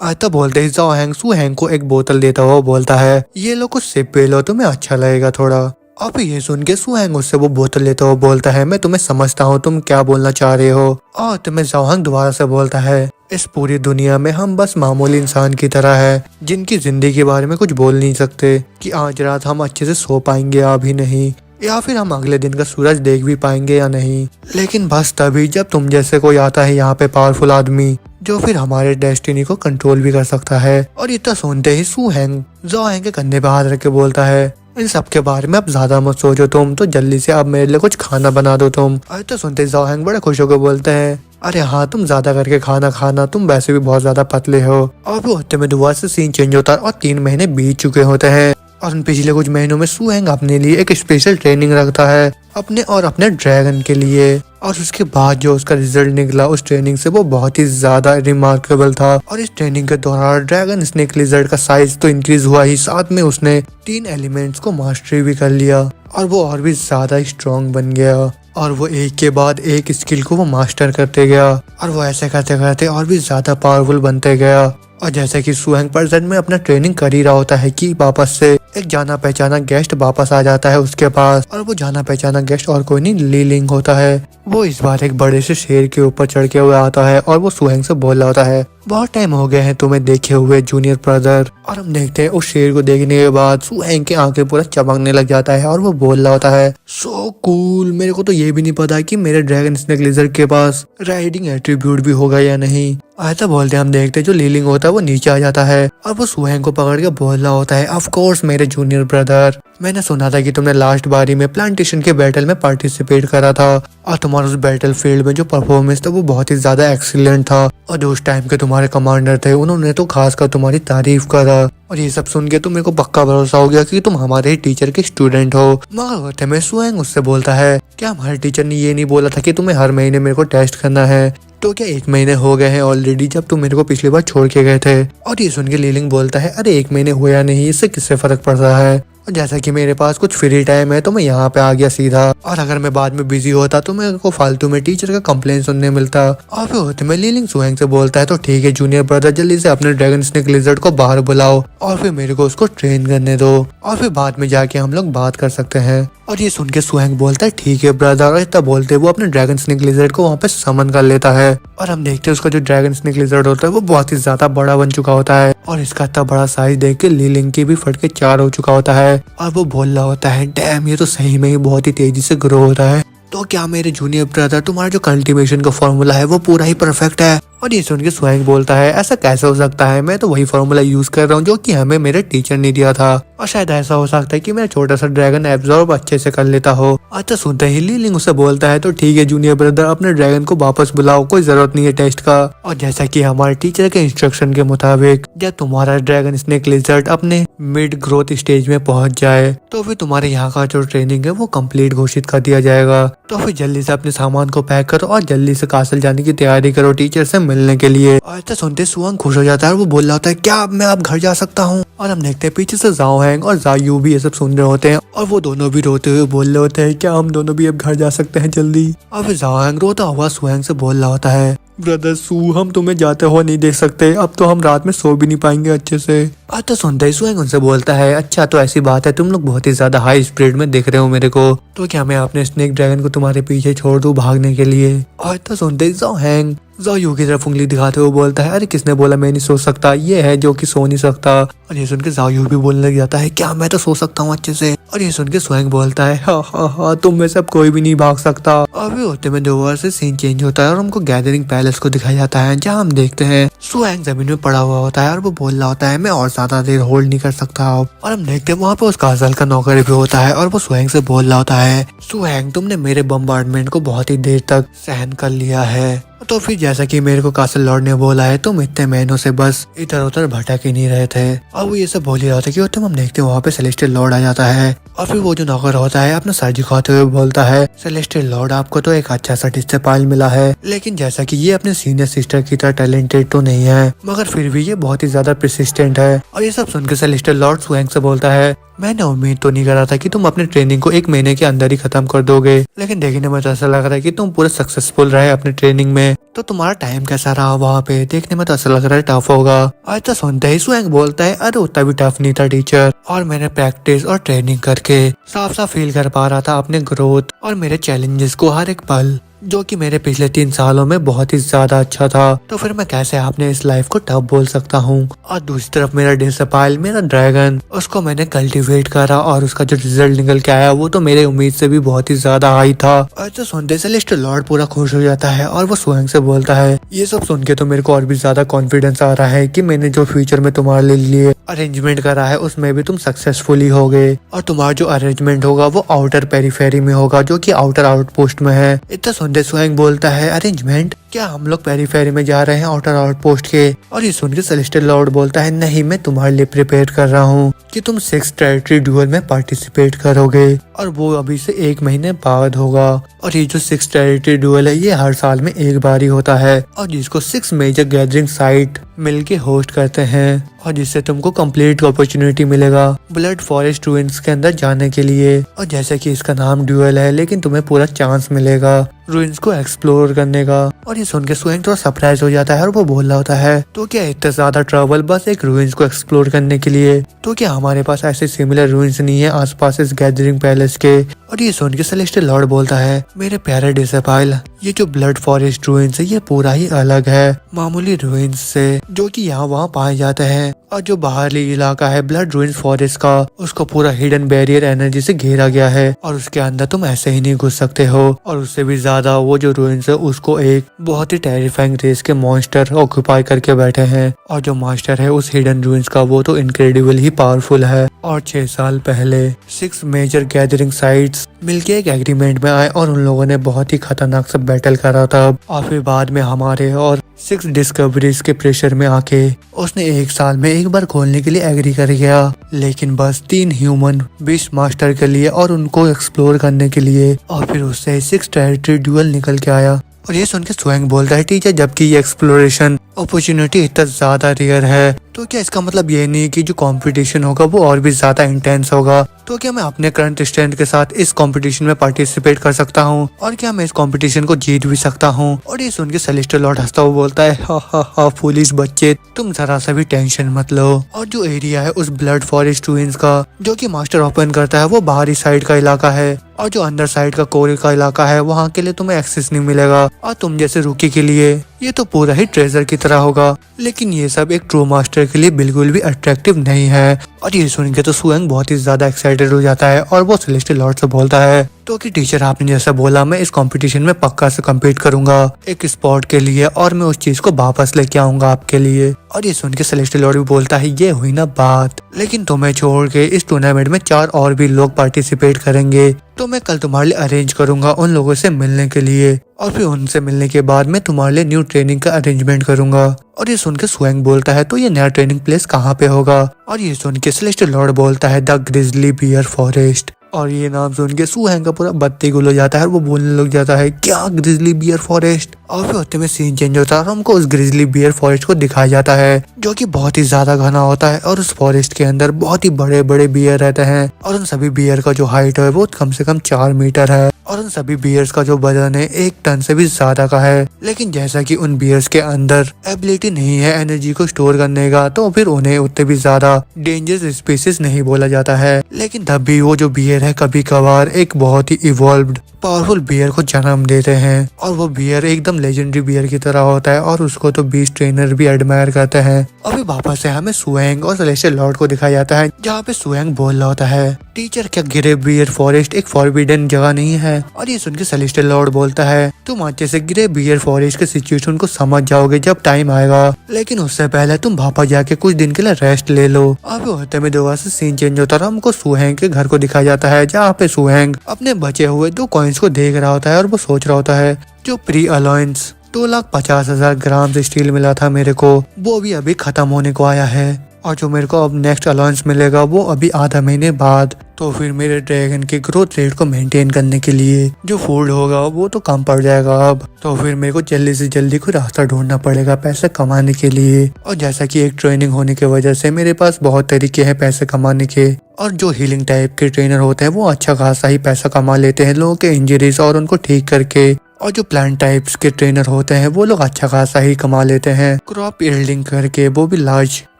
आता बोलते ही ज़ोहैंग सुएंग को एक बोतल देता हुआ बोलता है, ये लो कुछ सिप पी लो, तुम्हें अच्छा लगेगा थोड़ा। अब ये सुन के सुएंग उससे वो बोतल लेता हुआ बोलता है, मैं तुम्हें समझता हूँ तुम क्या बोलना चाह रहे हो। और तुम्हें ज़ोहैंग दोबारा से बोलता है, इस पूरी दुनिया में हम बस मामूली इंसान की तरह है, जिनकी जिंदगी के बारे में कुछ बोल नहीं सकते कि आज रात हम अच्छे से सो पाएंगे या भी नहीं, या फिर हम अगले दिन का सूरज देख भी पाएंगे या नहीं। लेकिन बस तभी जब तुम जैसे कोई आता है यहाँ पे पावरफुल आदमी, जो फिर हमारे डेस्टिनी को कंट्रोल भी कर सकता है। और इतना सुनते ही सुएंग ज़ोहैंग के कंधे पे हाथ रख के बोलता है, इन सब के बारे में अब ज्यादा मत सोचो तुम, तो जल्दी से अब मेरे लिए कुछ खाना बना दो तुम। अरे तो सुनते ज़ोहैंग बड़े खुश होकर बोलते हैं, अरे हाँ तुम ज्यादा करके खाना खाना, तुम वैसे भी बहुत ज्यादा पतले हो। और वो होते में दोबारा से सीन चेंज होता है और 3 महीने बीत चुके होते हैं और उन पिछले कुछ महीनों में सुएंग अपने लिए एक स्पेशल ट्रेनिंग रखता है अपने और अपने ड्रैगन के लिए। और उसके बाद जो उसका रिजल्ट निकला उस ट्रेनिंग से वो बहुत ही ज्यादा रिमार्केबल था। और इस ट्रेनिंग के दौरान ड्रैगन स्नेक लिजर्ड का साइज तो इंक्रीज हुआ ही, साथ में उसने 3 एलिमेंट्स को मास्टरी भी कर लिया और वो और भी ज्यादा स्ट्रॉन्ग बन गया। और वो एक के बाद एक स्किल को वो मास्टर करते गया और वो ऐसे करते करते और भी ज्यादा पावरफुल बनते गया। और जैसे कि सुएंग प्रेजेंट में अपना ट्रेनिंग कर ही रहा होता है कि वापस से एक जाना पहचाना गेस्ट वापस आ जाता है उसके पास। और वो जाना पहचाना गेस्ट और कोई नहीं ली लिंग होता है। वो इस बार एक बड़े से शेर के ऊपर चढ़ के हुए आता है और वो सुएंग से बोल रहा होता है, बहुत टाइम हो गए हैं तुम्हें देखे हुए जूनियर ब्रदर। और हम देखते हैं उस शेर को देखने के बाद सुएंग की आंखें पूरा चमकने लग जाता है और वो बोल रहा होता है, सो कूल, मेरे को तो ये भी नहीं पता कि मेरे ड्रैगन स्नेक लिजर्ड के पास राइडिंग एट्रीब्यूट भी होगा या नहीं। ऐसा बोलते हम देखते जो लीलिंग होता है वो नीचे आ जाता है और वो सुएंग को पकड़ के बोल रहा होता है, ऑफ कोर्स मेरे जूनियर ब्रदर, मैंने सुना था कि तुमने लास्ट बारी में प्लांटेशन के बैटल में पार्टिसिपेट करा था और तुम्हारा उस बैटल फील्ड में जो परफॉर्मेंस था वो बहुत ही ज्यादा एक्सीलेंट था। और जो उस टाइम के तुम्हारे कमांडर थे उन्होंने तो खासकर तुम्हारी तारीफ करा। और ये सब सुन के तो मेरे को पक्का भरोसा हो गया कि तुम हमारे ही टीचर के स्टूडेंट हो। मगर होते में सुएंग उससे बोलता है, क्या हमारे टीचर ने ये नहीं बोला था कि तुम्हें हर महीने मेरे को टेस्ट करना है? तो क्या 1 महीने हो गए हैं ऑलरेडी जब तुम मेरे को पिछली बार छोड़ के गए थे? और ये सुन के लीलिंग बोलता है, अरे 1 महीने हुआ या नहीं इससे किससे फर्क पड़ रहा है। और जैसा कि मेरे पास कुछ फ्री टाइम है तो मैं यहाँ पे आ गया सीधा। और अगर मैं बाद में बिजी होता तो मेरे को फालतू में टीचर का कंप्लेन सुनने मिलता। और फिर होते में लीलिंग सुएंग से बोलता है तो ठीक है जूनियर ब्रदर, जल्दी से अपने ड्रैगन स्नेक लिजर्ड को बाहर बुलाओ और फिर मेरे को उसको ट्रेन करने दो और फिर बाद में जाके हम लोग बात कर सकते हैं। और ये सुन के सुएंग बोलता है ठीक है ब्रदर, और इतना बोलते वो अपने ड्रैगन स्नेक लिजर्ड को वहाँ पे समन कर लेता है। और हम देखते हैं उसका जो ड्रैगन स्नेक लिजर्ड होता है वो बहुत ही ज्यादा बड़ा बन चुका होता है और इसका इतना बड़ा साइज देख के लीलिंग की भी फट के 4 हो चुका होता है। और वो बोल रहा होता है डैम, ये तो सही में ही बहुत ही तेजी से ग्रो हो रहा है। तो क्या मेरे जूनियर ब्रदर, तुम्हारा जो कल्टीवेशन का फॉर्मूला है वो पूरा ही परफेक्ट है? और ये सुन के सुएंग बोलता है ऐसा कैसे हो सकता है, मैं तो वही फॉर्मूला यूज कर रहा हूँ जो कि हमें मेरे टीचर ने दिया था। और शायद ऐसा हो सकता है कि मेरा छोटा सा ड्रैगन एब्जॉर्ब अच्छे से कर लेता हो। अच्छा सुनते ही लीलिंग उसे बोलता है तो ठीक है जूनियर ब्रदर, अपने ड्रैगन को वापस बुलाओ, कोई जरूरत नहीं है टेस्ट का। और जैसा कि हमारे टीचर के इंस्ट्रक्शन के मुताबिक जब तुम्हारा ड्रैगन स्नेक लिजर्ड अपने मिड ग्रोथ स्टेज में पहुंच जाए तो फिर तुम्हारे यहाँ का जो ट्रेनिंग है वो कंप्लीट घोषित कर दिया जाएगा। तो फिर जल्दी से अपने सामान को पैक करो और जल्दी से कासल जाने की तैयारी करो टीचर से मिलने के लिए। ऐसा सुनते सुअंग खुश हो जाता है और वो बोल रहा होता है क्या अब मैं अब घर जा सकता हूँ? और हम देखते हैं पीछे से जाओ हैंग और जायू भी ये सब सुन रहे होते हैं और वो दोनों भी रोते हुए बोल रहे होते हैं क्या हम दोनों भी अब घर जा सकते हैं जल्दी? और फिर जाओ हैंग रोता हुआ सुअंग से बोल रहा होता है ब्रदर सू, हम तुम्हें जाते हुए नहीं देख सकते, अब तो हम रात में सो भी नहीं पाएंगे अच्छे से। तो सुनते ही सुएंग उनसे बोलता है अच्छा तो ऐसी बात है, तुम लोग बहुत ही ज्यादा हाई स्पीड में देख रहे हो मेरे को, तो क्या मैं अपने स्नेक ड्रैगन को तुम्हारे पीछे छोड़ दूं भागने के लिए? और तो सुनते ही जाओ हैंग जायू की तरफ उंगली दिखाते हुए बोलता है अरे किसने बोला मैं नहीं सो सकता, ये है जो कि सो नहीं सकता। और ये सुन के जायू भी बोलने लग जाता है क्या मैं तो सो सकता हूँ अच्छे से। और ये सुन के सुएंग बोलता है हा तुम में से अब कोई भी नहीं भाग सकता। अभी होते में दोबारा से सीन चेंज होता है और हमको गैदरिंग पैलेस को दिखाया जाता है जहाँ हम देखते हैं सुएंग जमीन में पड़ा हुआ होता है और वो बोल रहा होता है मैं और ज्यादा देर होल्ड नहीं कर सकता अब। और हम देखते हैं वहाँ पे उस कासल का नौकर भी होता है और वो सुएंग से बोल रहा होता है सुएंग तुमने मेरे बम्बार्डमेंट को बहुत ही देर तक सहन कर लिया है, तो फिर जैसा कि मेरे को कासल लॉर्ड ने बोला है तुम इतने महीनों से बस इधर उधर भटक ही नहीं रहे थे। और वो ये सब बोल ही रहा था कि तुम हम देखते हैं वहाँ पे सेलेस्टियल लॉर्ड आ जाता है और फिर वो जो नौकर होता है अपना सर झुकाते हुए बोलता है सेलेस्टियल लॉर्ड आपको तो एक अच्छा सा डिस्टेपाइल मिला है, लेकिन जैसा कि ये अपने सीनियर सिस्टर की तरह टैलेंटेड तो नहीं है मगर फिर भी ये बहुत ही ज्यादा परसिस्टेंट है। और ये सब सुनकर सेलेस्टियल लॉर्ड सुएंग से बोलता है मैंने उम्मीद तो नहीं करा था कि तुम अपने ट्रेनिंग को 1 महीने के अंदर ही खत्म कर दोगे, लेकिन देखने में तो ऐसा लग रहा है कि तुम पूरे सक्सेसफुल रहे अपने ट्रेनिंग में। तो तुम्हारा टाइम कैसा रहा वहाँ पे? देखने में तो ऐसा लग रहा है टफ होगा। अच्छा सुनते ही सुएंग बोलता है अरे उतना भी टफ नहीं था टीचर, और मैंने प्रैक्टिस और ट्रेनिंग करके साफ साफ फील कर पा रहा था अपने ग्रोथ और मेरे चैलेंजेस को हर एक पल, जो कि मेरे पिछले 3 सालों में बहुत ही ज्यादा अच्छा था। तो फिर मैं कैसे आपने इस लाइफ को टफ बोल सकता हूँ? और दूसरी तरफ मेरा डिसपाइल मेरा ड्रैगन, उसको मैंने कल्टीवेट करा और उसका जो रिजल्ट निकल के आया वो तो मेरे उम्मीद से भी बहुत ही ज्यादा हाई था। और तो सुनते से सेलेस्टियल लॉर्ड पूरा खुश हो जाता है और वो सुएंग से बोलता है ये सब सुन के तो मेरे को और भी ज्यादा कॉन्फिडेंस आ रहा है कि मैंने जो फ्यूचर में तुम्हारे लिए अरेंजमेंट करा है उसमें भी तुम सक्सेसफुली हो गए, और तुम्हारा जो अरेंजमेंट होगा वो आउटर पेरीफेरी में होगा जो कि आउटर आउटपोस्ट में है। इतना सुनते सुएंग बोलता है अरेंजमेंट, क्या हम लोग पेरीफेरी में जा रहे हैं आउटर आउटपोस्ट के? और ये सुन के सेलेस्टियल लॉर्ड बोलता है नहीं, मैं तुम्हारे लिए प्रिपेयर कर रहा हूँ कि तुम 6 टेरिटरी ड्यूअल में पार्टिसिपेट करोगे और वो अभी से 1 महीने बाद होगा। और ये जो 6 टेरिटरी ड्यूअल है ये हर साल में एक बार ही होता है और जिसको 6 मेजर गैदरिंग साइट मिलके होस्ट करते हैं, और जिससे तुमको कंप्लीट अपॉर्चुनिटी मिलेगा ब्लड फॉरेस्ट रूइंस के अंदर जाने के लिए। और जैसे कि इसका नाम ड्यूअल है लेकिन तुम्हें पूरा चांस मिलेगा रूइंस को एक्सप्लोर करने का। और ये सुन के सुएंग थोड़ा सरप्राइज हो जाता है और वो बोल रहा होता है तो क्या इतना ज्यादा ट्रैवल बस एक रूइंस को एक्सप्लोर करने के लिए? तो क्या हमारे पास ऐसे सिमिलर रूइंस नहीं है आसपास इस गैदरिंग पैलेस के? और ये सुन के सेलेस्टियल लॉर्ड बोलता है मेरे प्यारे डिसपाइल, ये जो ब्लड फॉरेस्ट रूइंस है ये पूरा ही अलग है मामूली रूइंस से जो कि यहाँ वहाँ पाए जाते हैं। और जो बाहरी इलाका है ब्लड रूइंस फॉरेस्ट का उसको पूरा हिडन बैरियर एनर्जी से घेरा गया है और उसके अंदर तुम ऐसे ही नहीं घुस सकते हो। और उससे भी ज्यादा वो जो रूइंस है उसको एक बहुत ही टेरिफाइंग रेस के मॉन्स्टर ऑक्यूपाई करके बैठे हैं, और जो मास्टर है उस हिडन रूइंस का वो तो इनक्रेडिबल ही पावरफुल है। और 6 साल पहले 6 मेजर गैदरिंग साइट्स मिलके एक एग्रीमेंट में आए और उन लोगों ने बहुत ही खतरनाक सा बैटल करा था। और फिर बाद में हमारे और 6 डिस्कवरीज के प्रेशर में आके उसने 1 साल में एक बार खोलने के लिए एग्री कर गया, लेकिन बस 3 ह्यूमन बीस्ट मास्टर के लिए और उनको एक्सप्लोर करने के लिए। और फिर उससे 6 टेरिटरी ड्यूअल निकल के आया और ये सुन के स्वयं बोलता है टीचर, जबकि ये एक्सप्लोरेशन अपॉर्चुनिटी इतना ज्यादा रेयर है तो क्या इसका मतलब ये नहीं कि जो कंपटीशन होगा वो और भी ज्यादा इंटेंस होगा? तो क्या मैं अपने करंट स्ट्रेंथ के साथ इस कंपटीशन में पार्टिसिपेट कर सकता हूँ और क्या मैं इस कंपटीशन को जीत भी सकता हूँ? और ये सुन के सेलेस्टियल लॉर्ड हंसता हुआ बोलता है, हा हा हा फूलिश बच्चे, तुम जरा सा भी टेंशन मत लो। और जो एरिया है उस ब्लड फॉरेस्ट ट्विंस का जो कि मास्टर ओपन करता है वो बाहरी साइड का इलाका है और जो अंदर साइड का कोर का इलाका है वहाँ के लिए तुम्हें एक्सेस नहीं मिलेगा और तुम जैसे रूकी के लिए ये तो पूरा ही ट्रेजर की तरह होगा। लेकिन ये सब एक ट्रू मास्टर के लिए बिल्कुल भी अट्रैक्टिव नहीं है। और ये सुन के तो सुएंग बहुत ही ज्यादा एक्साइटेड हो जाता है और वो सेलेस्टियल लॉर्ड से बोलता है तो कि टीचर आपने जैसा बोला मैं इस कंपटीशन में पक्का से कम्पीट करूंगा एक स्पॉट के लिए और मैं उस चीज को वापस लेके आऊंगा आपके लिए। और ये सुन के सेलेस्टियल लॉर्ड भी बोलता है ये हुई ना बात, लेकिन तुम्हें छोड़ के इस टूर्नामेंट में 4 और भी लोग पार्टिसिपेट करेंगे तो मैं कल तुम्हारे लिए अरेंज करूंगा उन लोगों से मिलने के लिए और फिर उनसे मिलने के बाद मैं तुम्हारे लिए न्यू ट्रेनिंग का अरेंजमेंट करूंगा। और ये सुन के स्वयं बोलता है तो ये नया ट्रेनिंग प्लेस कहाँ पे होगा? और ये सुन के सेलेस्टियल लॉर्ड बोलता है द ग्रिजली बियर फॉरेस्ट। और ये नाम सुन के सुहेंग का पूरा बत्ती गुल हो जाता है और वो बोलने लग जाता है क्या ग्रिजली बियर फॉरेस्ट? और फिर होते में सीन चेंज होता है और हमको उस ग्रिजली बियर फॉरेस्ट को दिखाया जाता है जो कि बहुत ही ज्यादा घना होता है और उस फॉरेस्ट के अंदर बहुत ही बड़े बड़े बियर रहते हैं और उन सभी बियर का जो हाइट है वो कम से कम 4 मीटर है और उन सभी बियर्स का जो वजन है 1 टन से भी ज्यादा का है। लेकिन जैसा कि उन बियर्स के अंदर एबिलिटी नहीं है एनर्जी को स्टोर करने का तो फिर उन्हें उतने भी ज्यादा डेंजरस स्पीसीज नहीं बोला जाता है। लेकिन तब भी वो जो बियर है कभी कभार एक बहुत ही इवॉल्व्ड पावरफुल बियर को जन्म देते हैं और वो बियर एकदम लेजेंडरी बियर की तरह होता है और उसको तो बीस्ट ट्रेनर भी एडमायर करते हैं। अभी वापस से हमें सुएंग और सेलेस्टियल लॉर्ड को दिखाया जाता है जहाँ पे सुएंग बोल रहा होता है टीचर क्या गिरे बियर फॉरेस्ट एक फॉरबिडन जगह नहीं है? और ये सुन के सेलेस्टियल लॉर्ड बोलता है तुम अच्छे से गिरे बियर फॉरेस्ट के सिचुएशन को समझ जाओगे जब टाइम आएगा, लेकिन उससे पहले तुम वापस जाके कुछ दिन के लिए रेस्ट ले लो। अभी होते में दोबारा से सीन चेंज होता है, हमको सुहेंग के घर को दिखाया जाता है जहाँ पे सुहेंग अपने बचे हुए 2 कॉइन्स को देख रहा होता है और वो सोच रहा होता है जो प्री अलायंस 2,50,000 ग्राम स्टील मिला था मेरे को वो भी अभी खत्म होने को आया है और जो मेरे को अब नेक्स्ट अलाउंस मिलेगा वो अभी आधा महीने बाद। तो फिर मेरे ड्रैगन के ग्रोथ रेट को मेंटेन करने के लिए जो फूड होगा वो तो कम पड़ जाएगा अब, तो फिर मेरे को जल्दी से जल्दी कोई रास्ता ढूंढना पड़ेगा पैसे कमाने के लिए। और जैसा कि एक ट्रेनिंग होने की वजह से मेरे पास बहुत तरीके हैं पैसे कमाने के और जो हीलिंग टाइप के ट्रेनर होते हैं वो अच्छा खासा ही पैसा कमा लेते हैं लोगों के इंजरीज और उनको ठीक करके, और जो प्लांट टाइप्स के ट्रेनर होते हैं वो लोग अच्छा खासा ही कमा लेते हैं क्रॉप यील्डिंग करके, वो भी लार्ज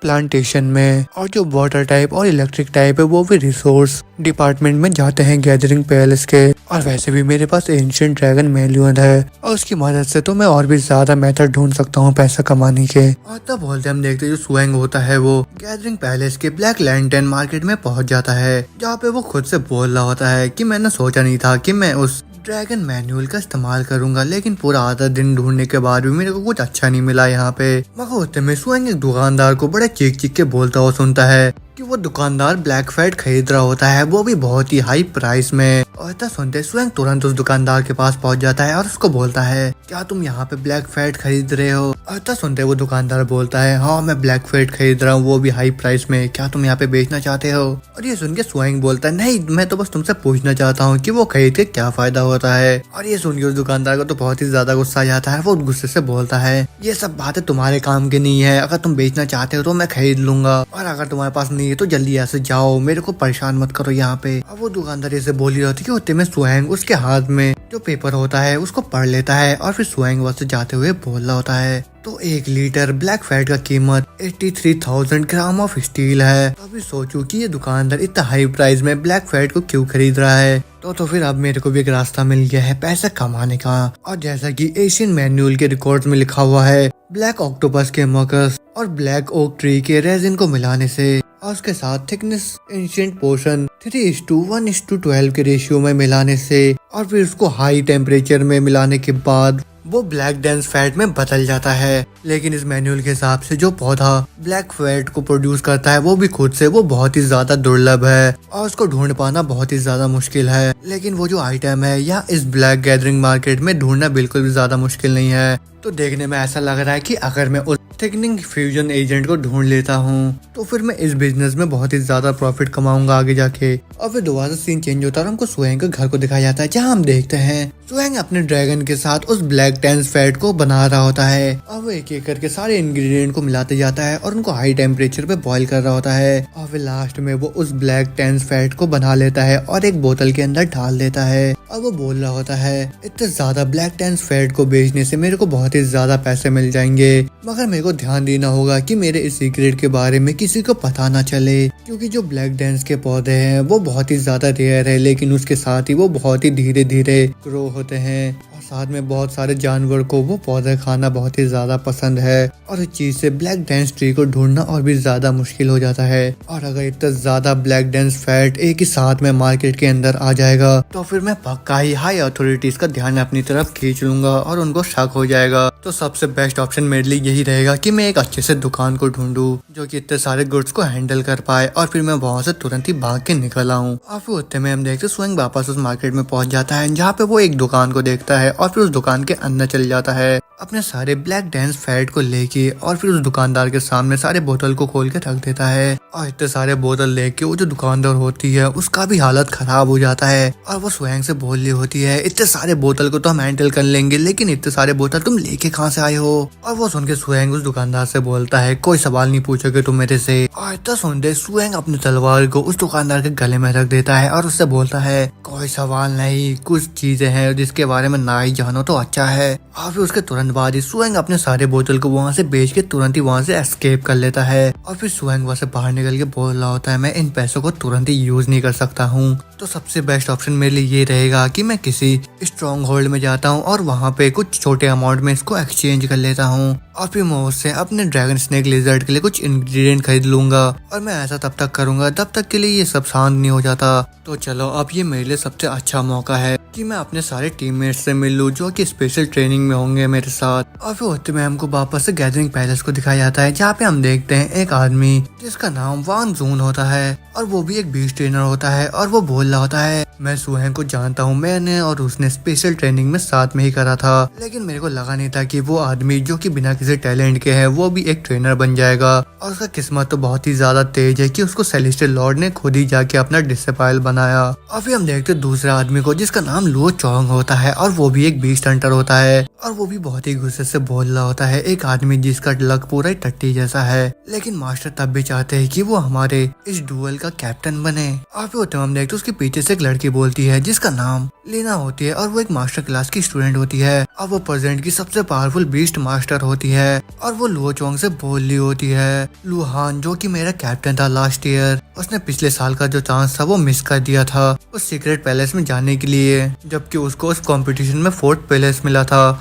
प्लांटेशन में। और जो वाटर टाइप और इलेक्ट्रिक टाइप है वो भी रिसोर्स डिपार्टमेंट में जाते हैं गैदरिंग पैलेस के। और वैसे भी मेरे पास एंशिएंट ड्रैगन मैल्यून है और उसकी मदद से तो मैं और भी ज्यादा मेथड ढूंढ सकता हूँ पैसा कमाने के। और तब बोलते हम देखते जो सुएंग होता है वो गैदरिंग पैलेस के ब्लैक लैंटर्न मार्केट में पहुंच जाता है जहाँ पे वो खुद से बोल रहा होता है कि मैंने सोचा नहीं था कि मैं उस ड्रैगन मैनुअल का इस्तेमाल करूंगा, लेकिन पूरा आधा दिन ढूंढने के बाद भी मेरे को कुछ अच्छा नहीं मिला यहाँ पे। मगर होते में सुएंग एक दुकानदार को बड़े चीख चीख के बोलता हुआ सुनता है कि वो दुकानदार ब्लैक फैट खरीद रहा होता है वो भी बहुत ही हाई प्राइस में। और ऐसा सुनते सुएंग तुरंत उस दुकानदार के पास पहुंच जाता है और उसको बोलता है क्या तुम यहाँ पे ब्लैक फैट खरीद रहे हो? ऐसा सुनते वो दुकानदार बोलता है हाँ मैं ब्लैक फैट खरीद रहा हूँ वो भी हाई प्राइस में, क्या तुम यहाँ पे बेचना चाहते हो? और ये सुन के सुएंग बोलता है नहीं मैं तो बस तुमसे पूछना चाहता हूँ कि वो खरीद के क्या फायदा होता है। और ये सुन के उस दुकानदार को तो बहुत ही ज्यादा गुस्सा आ जाता है, वो गुस्से से बोलता है ये सब बातें तुम्हारे काम की नहीं है, अगर तुम बेचना चाहते हो तो मैं खरीद लूंगा और अगर तुम्हारे पास नहीं है तो जल्दी ऐसे जाओ, मेरे को परेशान मत करो यहाँ पे। अब वो दुकानदार ऐसे बोल रही होती कि होते में सुएंग उसके हाथ में जो पेपर होता है उसको पढ़ लेता है और फिर सुएंग वहां से जाते हुए बोल रहा होता है तो 1 लीटर ब्लैक फैट का कीमत 83,000 ग्राम ऑफ स्टील है। अभी सोचू कि ये दुकानदार इतना हाई प्राइस में ब्लैक फैट को क्यों खरीद रहा है। तो फिर अब मेरे को भी एक रास्ता मिल गया है पैसा कमाने का। और जैसा कि एशियन मैनुअल के रिकॉर्ड्स में लिखा हुआ है ब्लैक ऑक्टोपस के मकस और ब्लैक ओक ट्री के रेजिन को मिलाने से और उसके साथ थिकनेस एंशिएंट पोर्शन 3:1:12 के रेशियो में मिलाने से और फिर उसको हाई टेम्परेचर में मिलाने के बाद वो ब्लैक डेंस फैट में बदल जाता है। लेकिन इस मैनुअल के हिसाब से जो पौधा ब्लैक फैट को प्रोड्यूस करता है वो भी खुद से वो बहुत ही ज्यादा दुर्लभ है और उसको ढूंढ पाना बहुत ही ज्यादा मुश्किल है। लेकिन वो जो आइटम है या इस ब्लैक गैदरिंग मार्केट में ढूंढना बिल्कुल भी ज्यादा मुश्किल नहीं है। तो देखने में ऐसा लग रहा है कि अगर मैं उस थिकनिंग फ्यूजन एजेंट को ढूंढ लेता हूँ तो फिर मैं इस बिजनेस में बहुत ही ज्यादा प्रॉफिट कमाऊंगा आगे जाके। और फिर दोबारा सीन चेंज होता है और हमको सुहेंग के घर को दिखाया जाता है, जहाँ हम देखते हैं सुहेंग अपने ड्रैगन के साथ उस ब्लैक टेंस फैट को बना रहा होता है और वो एक एक करके सारे इंग्रेडिएंट को मिलाते जाता है और उनको हाई टेम्परेचर पे बॉईल कर रहा होता है। और फिर लास्ट में वो उस ब्लैक टेंस फैट को बना लेता है और एक बोतल के अंदर डाल देता है। और वो बोल रहा होता है, इतने ज्यादा ब्लैक टेंस फैट को बेचने से मेरे को बहुत ही ज्यादा पैसे मिल जाएंगे, मगर मेरे को ध्यान देना होगा कि मेरे इस सीक्रेट के बारे में किसी को पता ना चले, क्योंकि जो ब्लैक डेंस के पौधे हैं वो बहुत ही ज्यादा रेयर है, लेकिन उसके साथ ही वो बहुत ही धीरे धीरे ग्रो होते हैं और साथ में बहुत सारे जानवर को वो पौधे खाना बहुत ही ज्यादा पसंद है। और इस चीज से ब्लैक डेंस ट्री को ढूंढना और भी ज्यादा मुश्किल हो जाता है। और अगर इतना ज्यादा ब्लैक डेंस फैट एक ही साथ में मार्केट के अंदर आ जाएगा तो फिर मैं पक्का ही हाई अथॉरिटीज का ध्यान अपनी तरफ खींच लूंगा और उनको शक हो जाएगा। तो सबसे बेस्ट ऑप्शन मेरे लिए यही रहेगा कि मैं एक अच्छे से दुकान को ढूंढूं जो कि इतने सारे गुड्स को हैंडल कर पाए और फिर मैं वहां से तुरंत ही भाग के निकल आऊं। और फिर उतने में हम देखते सुहेंग वापस उस मार्केट में पहुंच जाता है, जहाँ पे वो एक दुकान को देखता है और फिर उस दुकान के अंदर चल जाता है अपने सारे ब्लैक डेंस फैट को लेके और फिर उस दुकानदार के सामने सारे बोतल को खोल के रख देता है। और इतने सारे बोतल लेके वो जो दुकानदार होती है उसका भी हालत खराब हो जाता है और वो सुहेंग से बोल रही होती है, इतने सारे बोतल को तो हम हैंडल कर लेंगे, लेकिन इतने सारे बोतल तुम लेके कहाँ से आए हो? और वो सुन के सुहेंग उस दुकानदार से बोलता है, कोई सवाल नहीं पूछोगे तुम मेरे से। और इतना सुनते सुहेंग अपनी तलवार को उस दुकानदार के गले में रख देता है और उससे बोलता है, कोई सवाल नहीं, कुछ चीजें हैं जिसके बारे में ना ही जानो तो अच्छा है। और फिर उसके तुरंत बाद ही सुहेंग अपने सारे बोतल को वहाँ से बेच के तुरंत ही वहाँ से एस्केप कर लेता है। और फिर सुहेंग वहाँ से बाहर निकल के बोल रहा होता है, मैं इन पैसों को तुरंत ही यूज नहीं कर सकता हूँ, तो सबसे बेस्ट ऑप्शन मेरे लिए ये रहेगा कि मैं किसी स्ट्रॉन्ग होल्ड में जाता हूँ और वहाँ पे कुछ छोटे अमाउंट में इसको एक्सचेंज कर लेता हूँ और फिर मैं उससे अपने ड्रैगन स्नेक लिजर्ड के लिए कुछ इंग्रेडिएंट खरीद लूंगा। और मैं ऐसा तब तक करूंगा तब तक के लिए ये सब शांत नहीं हो जाता। तो चलो अब ये मेरे लिए सबसे अच्छा मौका है कि मैं अपने सारे टीममेट्स से मिल लूं जो कि स्पेशल ट्रेनिंग में होंगे मेरे साथ। और फिर होते में हमको वापस से गैदरिंग पैलेस को दिखाया जाता है, जहाँ पे हम देखते हैं एक आदमी जिसका नाम वान जून होता है और वो भी एक बीस्ट ट्रेनर होता है। और वो बोल रहा होता है, मैं सुहेंग को जानता हूँ, मैंने और उसने स्पेशल ट्रेनिंग में साथ में ही करा था, लेकिन मेरे को लगा नहीं था कि वो आदमी जो कि बिना किसी टैलेंट के है वो भी एक ट्रेनर बन जाएगा। और उसका किस्मत तो बहुत ही ज्यादा तेज है कि उसको सेलेस्टियल लॉर्ड ने खुद ही जाके अपना डिसिपाइल बनाया। और फिर हम देखते दूसरे आदमी को जिसका नाम लुओ चोंग होता है और वो भी एक बीस्ट हंटर होता है और वो भी बहुत ही गुस्से से बोल रहा होता है, एक आदमी जिसका लक पूरा ही टट्टी जैसा है, लेकिन मास्टर तब भी चाहते हैं कि वो हमारे इस डुअल का कैप्टन बने। और फिर हम देखते उसके पीछे से एक लड़की बोलती है जिसका नाम लीना होती है और वो एक मास्टर क्लास की स्टूडेंट होती है और वो प्रेजेंट की सबसे पावरफुल बीस्ट मास्टर होती है। और वो लुओ चोंग से बोल रही होती है, लुहान जो कि मेरा कैप्टन था लास्ट ईयर, उसने पिछले साल का जो चांस था वो मिस कर दिया था उस सीक्रेट पैलेस में जाने के लिए, जबकि उसको उस कंपटीशन में फोर्थ पैलेस मिला था,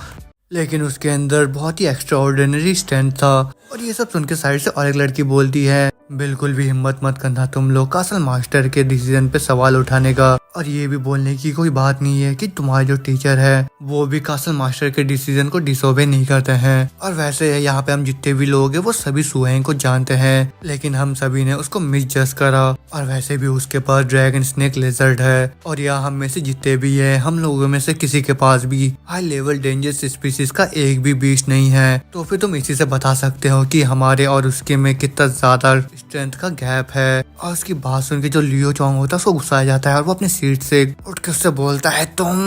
लेकिन उसके अंदर बहुत ही एक्स्ट्रा ऑर्डिनरी स्ट्रेंथ था। और ये सब सुन के साइड से और एक लड़की बोलती है, बिल्कुल भी हिम्मत मत करना तुम लोग कासल मास्टर के डिसीजन पे सवाल उठाने का, और ये भी बोलने की कोई बात नहीं है कि तुम्हारे जो टीचर है वो भी कासल मास्टर के डिसीजन को डिसोबे नहीं करते हैं। और वैसे यहाँ पे हम जितने भी लोग हैं वो सभी सुहेंग को जानते हैं, लेकिन हम सभी ने उसको मिसजज करा। और वैसे भी उसके पास ड्रैगन स्नेक लिजर्ड है और यहाँ हम में से जितने भी है हम लोगों में से किसी के पास भी हाई लेवल डेंजरस स्पीसीज का एक भी बीस्ट नहीं है। तो फिर तुम इसी से बता सकते हो कि हमारे और उसके में कितना ज्यादा स्ट्रेंथ का गैप है। और उसकी बात सुन के जो लियो चोंग होता है उसको गुस्सा आ जाता है और वो अपनी सीट से उठ के उससे बोलता है, तुम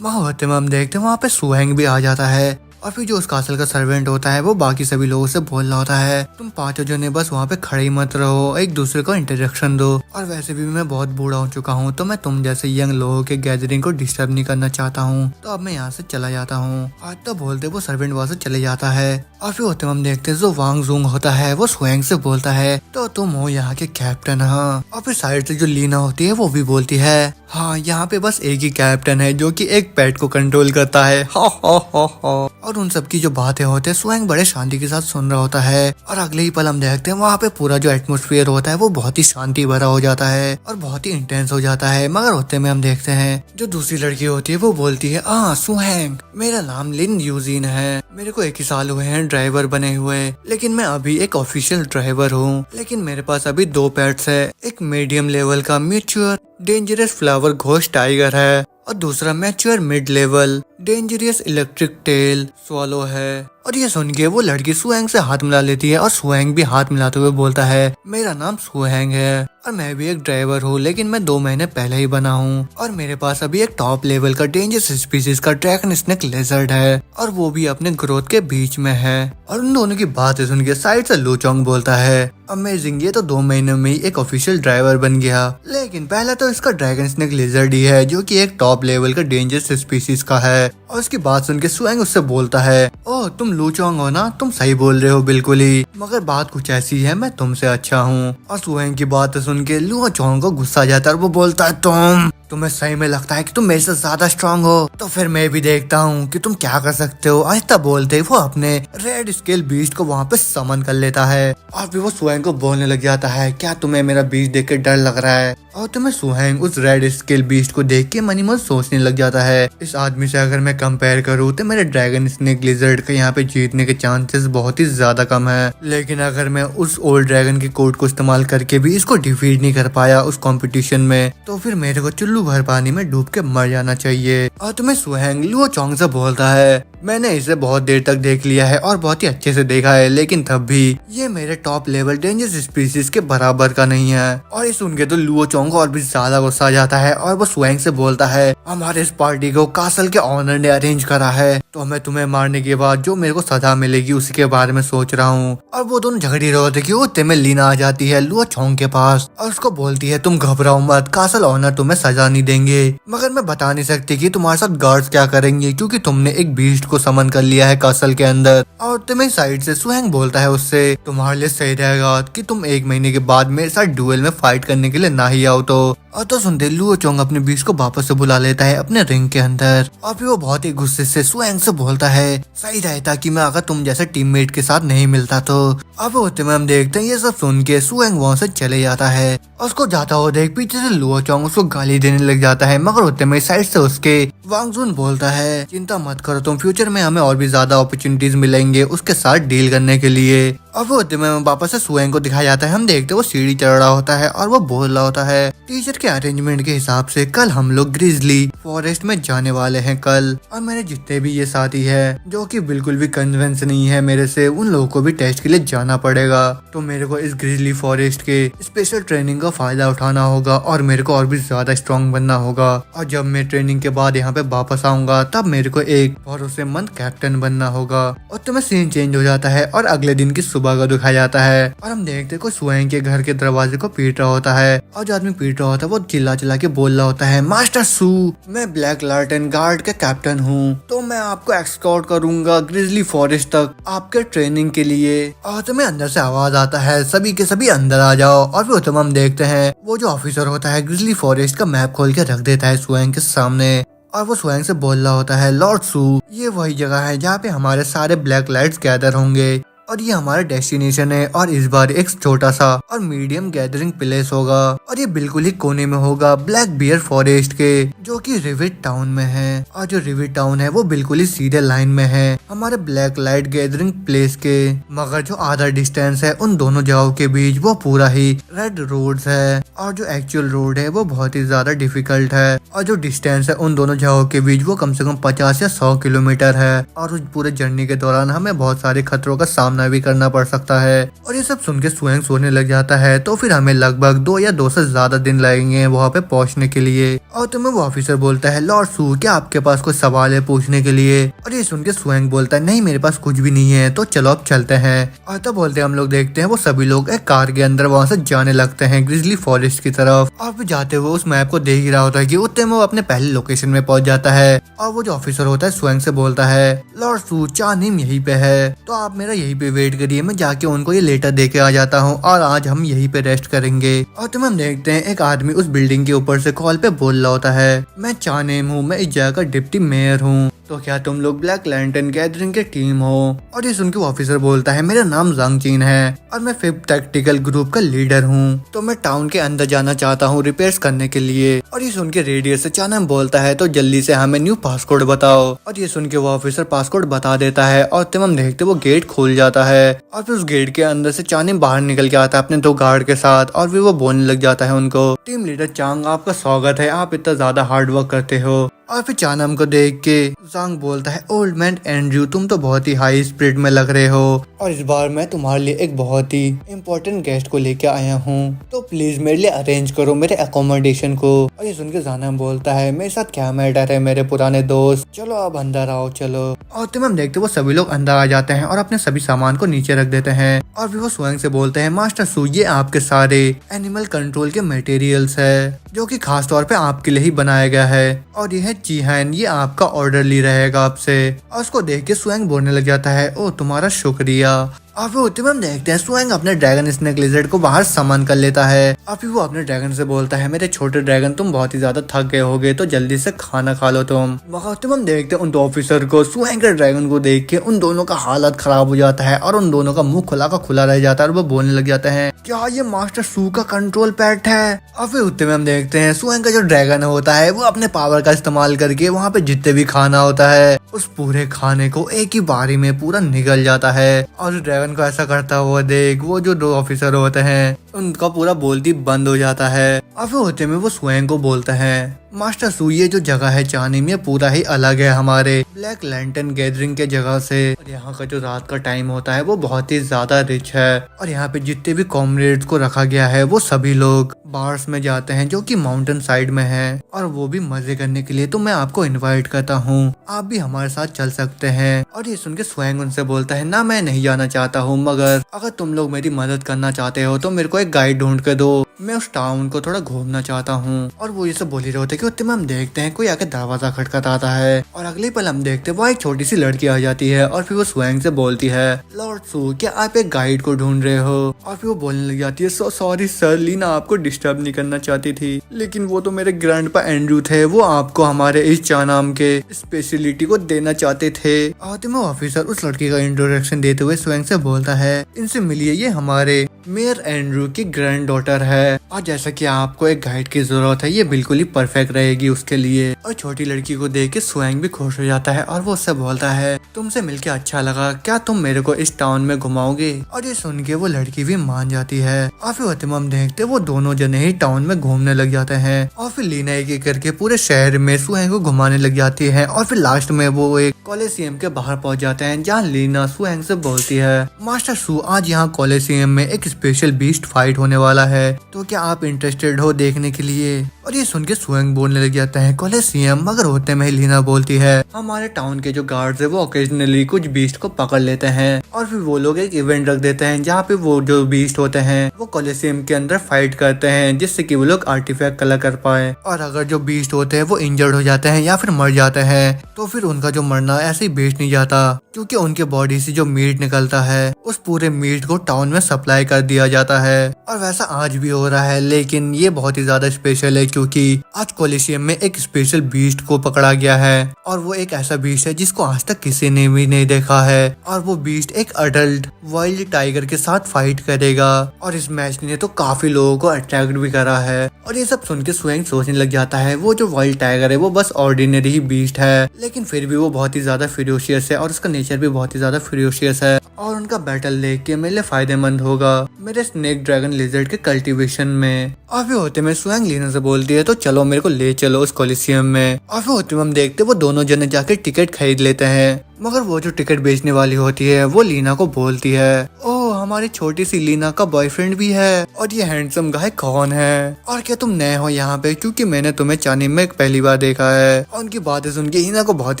वहाँ होते में हम देखते हैं वहाँ पे सुहेंग भी आ जाता है। और फिर जो उस कासल का सर्वेंट होता है वो बाकी सभी लोगों से बोल रहा होता है, तुम पांचों जने बस वहाँ पे खड़े ही मत रहो, एक दूसरे को इंट्रोडक्शन दो। और वैसे भी मैं बहुत बूढ़ा हो चुका हूँ तो मैं तुम जैसे यंग लोगों के गैदरिंग को डिस्टर्ब नहीं करना चाहता हूँ, तो अब मैं यहाँ से चला जाता हूँ। आज तो बोलते वो सर्वेंट वहाँ से चले जाता है। और फिर होते हम देखते हैं जो वांग जूंग होता है वो सुहेंग से बोलता है, तो तुम हो यहाँ के कैप्टन। हाँ। और फिर साइड से जो लीना होती है वो भी बोलती है, हाँ यहाँ पे बस एक ही कैप्टन है जो कि एक पेट को कंट्रोल करता है। हा हा हा हा। और उन सबकी जो बातें होते हैं सुहेंग बड़े शांति के साथ सुन रहा होता है। और अगले ही पल हम देखते हैं वहाँ पे पूरा जो एटमोस्फेयर होता है वो बहुत ही शांति भरा हो जाता है और बहुत ही इंटेंस हो जाता है। मगर होते में हम देखते हैं जो दूसरी लड़की होती है वो बोलती है, सुहेंग मेरा नाम लिन यूजिन है, मेरे को 1 ही साल हुए हैं ड्राइवर बने हुए, लेकिन मैं अभी एक ऑफिशियल ड्राइवर हूँ। लेकिन मेरे पास अभी 2 पेट्स है, एक मीडियम लेवल का mature dangerous flower ghost tiger है और दूसरा mature mid level dangerous electric tail swallow है। और ये सुन के वो लड़की सुहैंग से हाथ मिला लेती है और सुहैंग भी हाथ मिलाते हुए बोलता है मेरा नाम सुहैंग है और मैं भी एक ड्राइवर हूँ, लेकिन मैं 2 महीने पहले ही बना हूँ और मेरे पास अभी एक टॉप लेवल का डेंजरस स्पीसीज का ड्रैगन स्नेक लेजर्ड है और वो भी अपने ग्रोथ के बीच में है। और उन दोनों की बातें सुन के साइड से लूचोंग बोलता है अमेजिंग, ये तो 2 महीनों में ही एक ऑफिशियल ड्राइवर बन गया, लेकिन पहला तो इसका ड्रैगन स्नेक लेजर्ड ही है जो कि एक टॉप लेवल का डेंजरस स्पीसीज का है। और उसकी बात सुन के सुहैंग उससे बोलता है ओह तुम लूचोंग हो ना, तुम सही बोल रहे हो बिल्कुल ही, मगर बात कुछ ऐसी है मैं तुमसे अच्छा हूँ। और सुहैंग की बात सुन के लूचोंग को गुस्सा आ जाता है और वो बोलता है तुम्हें सही में लगता है कि तुम मेरे से ज्यादा स्ट्रांग हो, तो फिर मैं भी देखता हूँ कि तुम क्या कर सकते हो। आहिस्ता बोलते वो अपने रेड स्केल बीस्ट को वहाँ पे समन कर लेता है और फिर वो सुहैंग को बोलने लग जाता है क्या तुम्हें मेरा बीस्ट देख के डर लग रहा है। और तुम्हें सुहैंग उस रेड स्केल बीस्ट को देख के मनी मन सोचने लग जाता है इस आदमी से अगर मैं कंपेयर करूँ तो मेरे ड्रैगन स्नेक लिजर्ड के यहाँ पे जीतने के चांसेस बहुत ही ज्यादा कम है, लेकिन अगर मैं उस ओल्ड ड्रैगन की कोड को इस्तेमाल करके भी इसको डिफीट नहीं कर पाया उस कंपटीशन में, तो फिर मेरे को चुल्लू भर पानी में डूब के मर जाना चाहिए। और तुम्हें सुहैंग लूचोंग से बोलता है मैंने इसे बहुत देर तक देख लिया है और बहुत ही अच्छे से देखा है, लेकिन तब भी ये मेरे टॉप लेवल डेंजरस स्पीसीज के बराबर का नहीं है। और ये सुन के तो लूचोंग को और भी ज्यादा गुस्सा आ जाता है और वो सुहैंग से बोलता है हमारे इस पार्टी को कासल के ऑनर ने अरेंज करा है, तो मैं तुम्हें मारने के बाद जो मेरे को सजा मिलेगी उसी के बारे में सोच रहा हूँ। और वो दोनों झगड़ी रहे होते कि उतने में लीना आ जाती है लूचोंग के पास और उसको बोलती है तुम घबराओ मत, कासल ऑनर तुम्हें सजा नहीं देंगे, मगर मैं बता नहीं सकती कि तुम्हारे साथ गार्ड्स क्या करेंगे क्योंकि तुमने एक बीस्ट को समन कर लिया है कासल के अंदर। और तुम्हें साइड से सुहैंग बोलता है उससे तुम्हारे लिए सही रहेगा कि तुम 1 महीने के बाद मेरे साथ डुएल में फाइट करने के लिए ना ही आओ। और तो सुनते लूचोंग अपने बीस्ट को वापस से बुला लेता है अपने रिंग के अंदर और फिर वो बहुत ही गुस्से से सुहैंग से बोलता है सही रहता कि मैं अगर तुम जैसे टीममेट के साथ नहीं मिलता तो। अब होते में हम देखते हैं ये सब सुन के सुहैंग वहाँ से चले जाता है और उसको जाता हुआ देख पीछे से लूचोंग उसको गाली देने लग जाता है, मगर होते में साइड से उसके वांगजुन बोलता है चिंता मत करो तुम, फ्यूचर में हमें और भी ज्यादा अपॉर्चुनिटीज मिलेंगे उसके साथ डील करने के लिए। और वो होते में वापस से सुहैंग को दिखाया जाता है, हम देखते हैं वो सीढ़ी चढ़ रहा होता है और वो बोल रहा होता है टीचर के अरेंजमेंट के हिसाब से कल हम लोग ग्रिजली फॉरेस्ट में जाने वाले हैं कल, और मेरे जितने भी ये साथी है जो कि बिल्कुल भी कन्विंस नहीं है मेरे से, उन लोगों को भी टेस्ट के लिए जाना पड़ेगा, तो मेरे को इस ग्रिजली फॉरेस्ट के स्पेशल ट्रेनिंग का फायदा उठाना होगा और मेरे को और भी ज्यादा स्ट्रॉन्ग बनना होगा। और जब मैं ट्रेनिंग के बाद यहाँ पे वापस आऊंगा तब मेरे को एक भरोसेमंद कैप्टन बनना होगा। और तो मैं सीन चेंज हो जाता है और अगले दिन की सुबह का दिखाया जाता है और हम देखते को सुहैंग के घर के दरवाजे को पीट रहा होता है और जो आदमी पीट रहा होता है वो चिल्ला चिल्ला के बोल रहा होता है मास्टर सू मैं ब्लैक लार्टन गार्ड के कैप्टन हूँ, तो मैं आपको एक्सकॉर्ट करूंगा ग्रिजली फॉरेस्ट तक आपके ट्रेनिंग के लिए। और तुम्हें अंदर से आवाज आता है सभी के सभी अंदर आ जाओ। और फिर तुम हम देखते हैं वो जो ऑफिसर होता है ग्रिजली फॉरेस्ट का मैप खोल के रख देता है सुहैंग के सामने और वो सुहैंग से बोल रहा होता है लॉर्ड सू ये वही जगह है जहाँ पे हमारे सारे ब्लैक लाइट्स गैदर होंगे और ये हमारा डेस्टिनेशन है और इस बार एक छोटा सा और मीडियम गैदरिंग प्लेस होगा और ये बिल्कुल ही कोने में होगा ब्लैक बियर फॉरेस्ट के जो कि रिविट टाउन में है। और जो रिविट टाउन है वो बिल्कुल ही सीधे लाइन में है हमारे ब्लैक लाइट गैदरिंग प्लेस के, मगर जो आधा डिस्टेंस है उन दोनों जगहों के बीच वो पूरा ही रेड रोड्स है और जो एक्चुअल रोड है वो बहुत ही ज्यादा डिफिकल्ट है और जो डिस्टेंस है उन दोनों जगहों के बीच वो कम से कम 50 या 100 किलोमीटर है और उस पूरे जर्नी के दौरान हमें बहुत सारे खतरों का सामना भी करना पड़ सकता है। और ये सब सुन के सुहैंग सोचने लग जाता है तो फिर हमें लगभग 2 या 2 से ज्यादा दिन लगेंगे वहाँ पे पहुँचने के लिए। और तुम्हें वो ऑफिसर बोलता है लॉर्ड सू क्या आपके पास कोई सवाल है पूछने के लिए। और ये सुन के सुहैंग बोलता है नहीं मेरे पास कुछ भी नहीं है, तो चलो अब चलते हैं। और तब बोलते हम लोग देखते हैं वो सभी लोग एक कार के अंदर वहाँ से जाने लगते हैं ग्रिजली फॉरेस्ट की तरफ। और फिर जाते हुए उस मैप को देख ही रहा होता है कि उतने में वो अपने पहले लोकेशन में पहुंच जाता है और वो जो ऑफिसर होता है सुहैंग से बोलता है लॉर्ड सू चानिम यहीं पे है, तो आप मेरा यहीं पे वेट करिए, मैं जाके उनको ये लेटर दे के आ जाता हूँ और आज हम यहीं पे रेस्ट करेंगे। और तुम हम देखते हैं एक आदमी उस बिल्डिंग के ऊपर से कॉल पे बोल रहा होता है मैं चानिम हूँ, मैं इस जगह का डिप्टी मेयर हूँ, तो क्या तुम लोग ब्लैक लैंटर्न गैदरिंग के टीम हो? और ये सुन के वो ऑफिसर बोलता है मेरा नाम जांग चीन है और मैं 5th टैक्टिकल ग्रुप का लीडर हूँ। तो मैं टाउन के अंदर जाना चाहता हूँ रिपेयर्स करने के लिए। और ये सुन के रेडियो से चानम बोलता है तो जल्दी से हमें न्यू पासकोड बताओ। और ये सुन के वो ऑफिसर पासकोड बता देता है और तमाम देखते वो गेट खुल जाता है और फिर उस गेट के अंदर से चानिम बाहर निकल के आता है अपने 2 गार्ड के साथ और फिर वो बोलने लग जाता है उनको, टीम लीडर चांग आपका स्वागत है, आप इतना ज्यादा हार्ड वर्क करते हो। और फिर चानम को देख के जांग बोलता है ओल्ड मैन एंड्रयू तुम तो बहुत ही हाई स्पिरिट में लग रहे हो और इस बार मैं तुम्हारे लिए एक बहुत ही इम्पोर्टेंट गेस्ट को लेके आया हूँ, तो प्लीज मेरे लिए अरेंज करो मेरे अकोमोडेशन को। और ये सुन के जानम बोलता है मेरे साथ क्या मैटर है मेरे पुराने दोस्त, चलो अब अंदर आओ चलो। और तमाम देखते वो सभी लोग अंदर आ जाते हैं और अपने सभी सामान को नीचे रख देते हैं और फिर वो स्वयं से बोलते हैं मास्टर सू ये आपके सारे एनिमल कंट्रोल के मटेरियल्स है जो कि खास तौर पे आपके लिए ही बनाया गया है और यह चीहान ये आपका ऑर्डर ली रहेगा आपसे। और उसको देख के स्वयं बोलने लग जाता है ओ तुम्हारा शुक्रिया। और फिर उतने हम देखते हैं स्वयं अपने ड्रैगन स्नेक लिजर्ड को बाहर सामान कर लेता है और फिर वो अपने ड्रैगन से बोलता है मेरे छोटे ड्रैगन तुम बहुत ही ज्यादा थक गए होगे तो जल्दी से खाना खा लो तुम। मगर हम देखते हैं उन 2 ऑफिसर को स्वयं के ड्रैगन को देख के उन दोनों का हालत खराब हो जाता है और उन दोनों का मुंह खुला का खुला रह जाता है और वो बोलने लग जाते हैं क्या ये मास्टर सू का कंट्रोल पैट है। और फिर उतने में हम देखते हैं स्वयं का जो ड्रैगन होता है वो अपने पावर का इस्तेमाल करके वहाँ पे जितने भी खाना होता है उस पूरे खाने को एक ही बारी में पूरा निगल जाता है। और ड्रैगन को ऐसा करता हुआ देख वो जो 2 ऑफिसर होते हैं उनका पूरा बोलती बंद हो जाता है। और फिर होते में वो स्वयं को बोलता है मास्टर सू ये जो जगह है चानिम ये पूरा ही अलग है हमारे ब्लैक लैंटर्न गैदरिंग के जगह से। और यहाँ का जो रात का टाइम होता है वो बहुत ही ज्यादा रिच है और यहाँ पे जितने भी कॉमरेड्स को रखा गया है वो सभी लोग बार्स में जाते हैं जो कि माउंटेन साइड में है और वो भी मजे करने के लिए। तो मैं आपको इनवाइट करता हूँ, आप भी हमारे साथ चल सकते हैं। और ये सुन के स्वयं उनसे बोलता है ना मैं नहीं जाना चाहता हूँ, मगर अगर तुम लोग मेरी मदद करना चाहते हो तो मेरे को एक गाइड ढूंढ के दो, मैं उस टाउन को थोड़ा घूमना चाहता हूँ। और वो ये सब बोल ही रहे होते कि उतने में हम देखते हैं कोई आके दरवाजा खटखटाता है और अगले पल हम देखते हैं वो एक छोटी सी लड़की आ जाती है और फिर वो स्वयं से बोलती है लॉर्ड सू क्या आप एक गाइड को ढूंढ रहे हो। और फिर वो बोलने लग जाती है सॉरी सर, लीना आपको डिस्टर्ब नहीं करना चाहती थी, लेकिन वो तो मेरे ग्रैंडपा एंड्रयू थे, वो आपको हमारे इस चानाम के स्पेशलिटी को देना चाहते थे। आते में ऑफिसर उस लड़की का इंट्रोडक्शन देते हुए स्वयं से बोलता है इनसे मिलिए, ये हमारे मेयर एंड्रयू की ग्रैंड डॉटर है और जैसा कि आपको एक गाइड की जरूरत है ये बिल्कुल ही परफेक्ट रहेगी उसके लिए। और छोटी लड़की को देख के स्वयं भी खुश हो जाता है और वो उससे बोलता है तुमसे मिलके अच्छा लगा, क्या तुम मेरे को इस टाउन में घुमाओगे। और ये सुन के वो लड़की भी मान जाती है और फिर हम देखते वो दोनों जने ही टाउन में घूमने लग जाते हैं और फिर लीना एक एक करके पूरे शहर में स्वयं को घुमाने लग जाती है। और फिर लास्ट में वो एक कॉलेसियम के बाहर पहुंच जाते हैं जहाँ लीना स्वयं से बोलती है मास्टर सू आज यहाँ कॉलेसियम में एक स्पेशल बीस्ट फाइट होने वाला है, तो क्या आप इंटरेस्टेड हो देखने के लिए। और ये सुन के स्वयं बोलने लग जाता है कॉलेसियम, मगर होते में लीना बोलती है हमारे टाउन के जो गार्ड्स है वो ओकेजनली कुछ बीस्ट को पकड़ लेते हैं और फिर वो लोग एक इवेंट रख देते हैं जहाँ पे वो जो बीस्ट होते हैं वो कॉलेसियम के अंदर फाइट करते हैं जिससे कि वो लोग आर्टिफैक्ट कलेक्ट कर पाए। और अगर जो बीस्ट होते हैं वो इंजर्ड हो जाते हैं या फिर मर जाते हैं तो फिर उनका जो मरना ऐसे ही बेच नहीं जाता, क्योंकि उनके बॉडी से जो मीट निकलता है उस पूरे मीट को टाउन में सप्लाई कर दिया जाता है। और वैसा आज भी हो रहा है, लेकिन ये बहुत ही ज्यादा स्पेशल है क्योंकि आज कॉलेसियम में एक स्पेशल बीस्ट को पकड़ा गया है और वो एक ऐसा बीस्ट है जिसको आज तक किसी ने भी नहीं देखा है। और वो बीस्ट एक अडल्ट वाइल्ड टाइगर के साथ फाइट करेगा और इस मैच ने तो काफी लोगों को अट्रैक्ट भी करा है। और ये सब सुन के स्वयं सोचने लग जाता है वो जो वाइल्ड टाइगर है वो बस ऑर्डिनरी ही बीस्ट है, लेकिन फिर भी वो बहुत ही ज्यादा फ्यूरियस है और उसका नेचर भी बहुत ही ज्यादा फ्यूरियस है और उनका बैटल देख के मेरे लिए फायदेमंद होगा मेरे स्नेक ड्रैगन लिजर्ड के कल्टीवेशन में। और फिर होते में स्वयं लीना से बोलती है तो चलो मेरे को ले चलो उस कॉलेसियम में। और फिर होते में हम देखते वो दोनों जने जाके टिकट खरीद लेते हैं, मगर वो जो टिकट बेचने वाली होती है वो लीना को बोलती है ओह हमारी छोटी सी लीना का बॉयफ्रेंड भी है और ये हैंडसम गाय कौन है और क्या तुम नए हो यहाँ पे, क्योंकि मैंने तुम्हें चानी में पहली बार देखा है। और उनकी बातें सुन के हीना को बहुत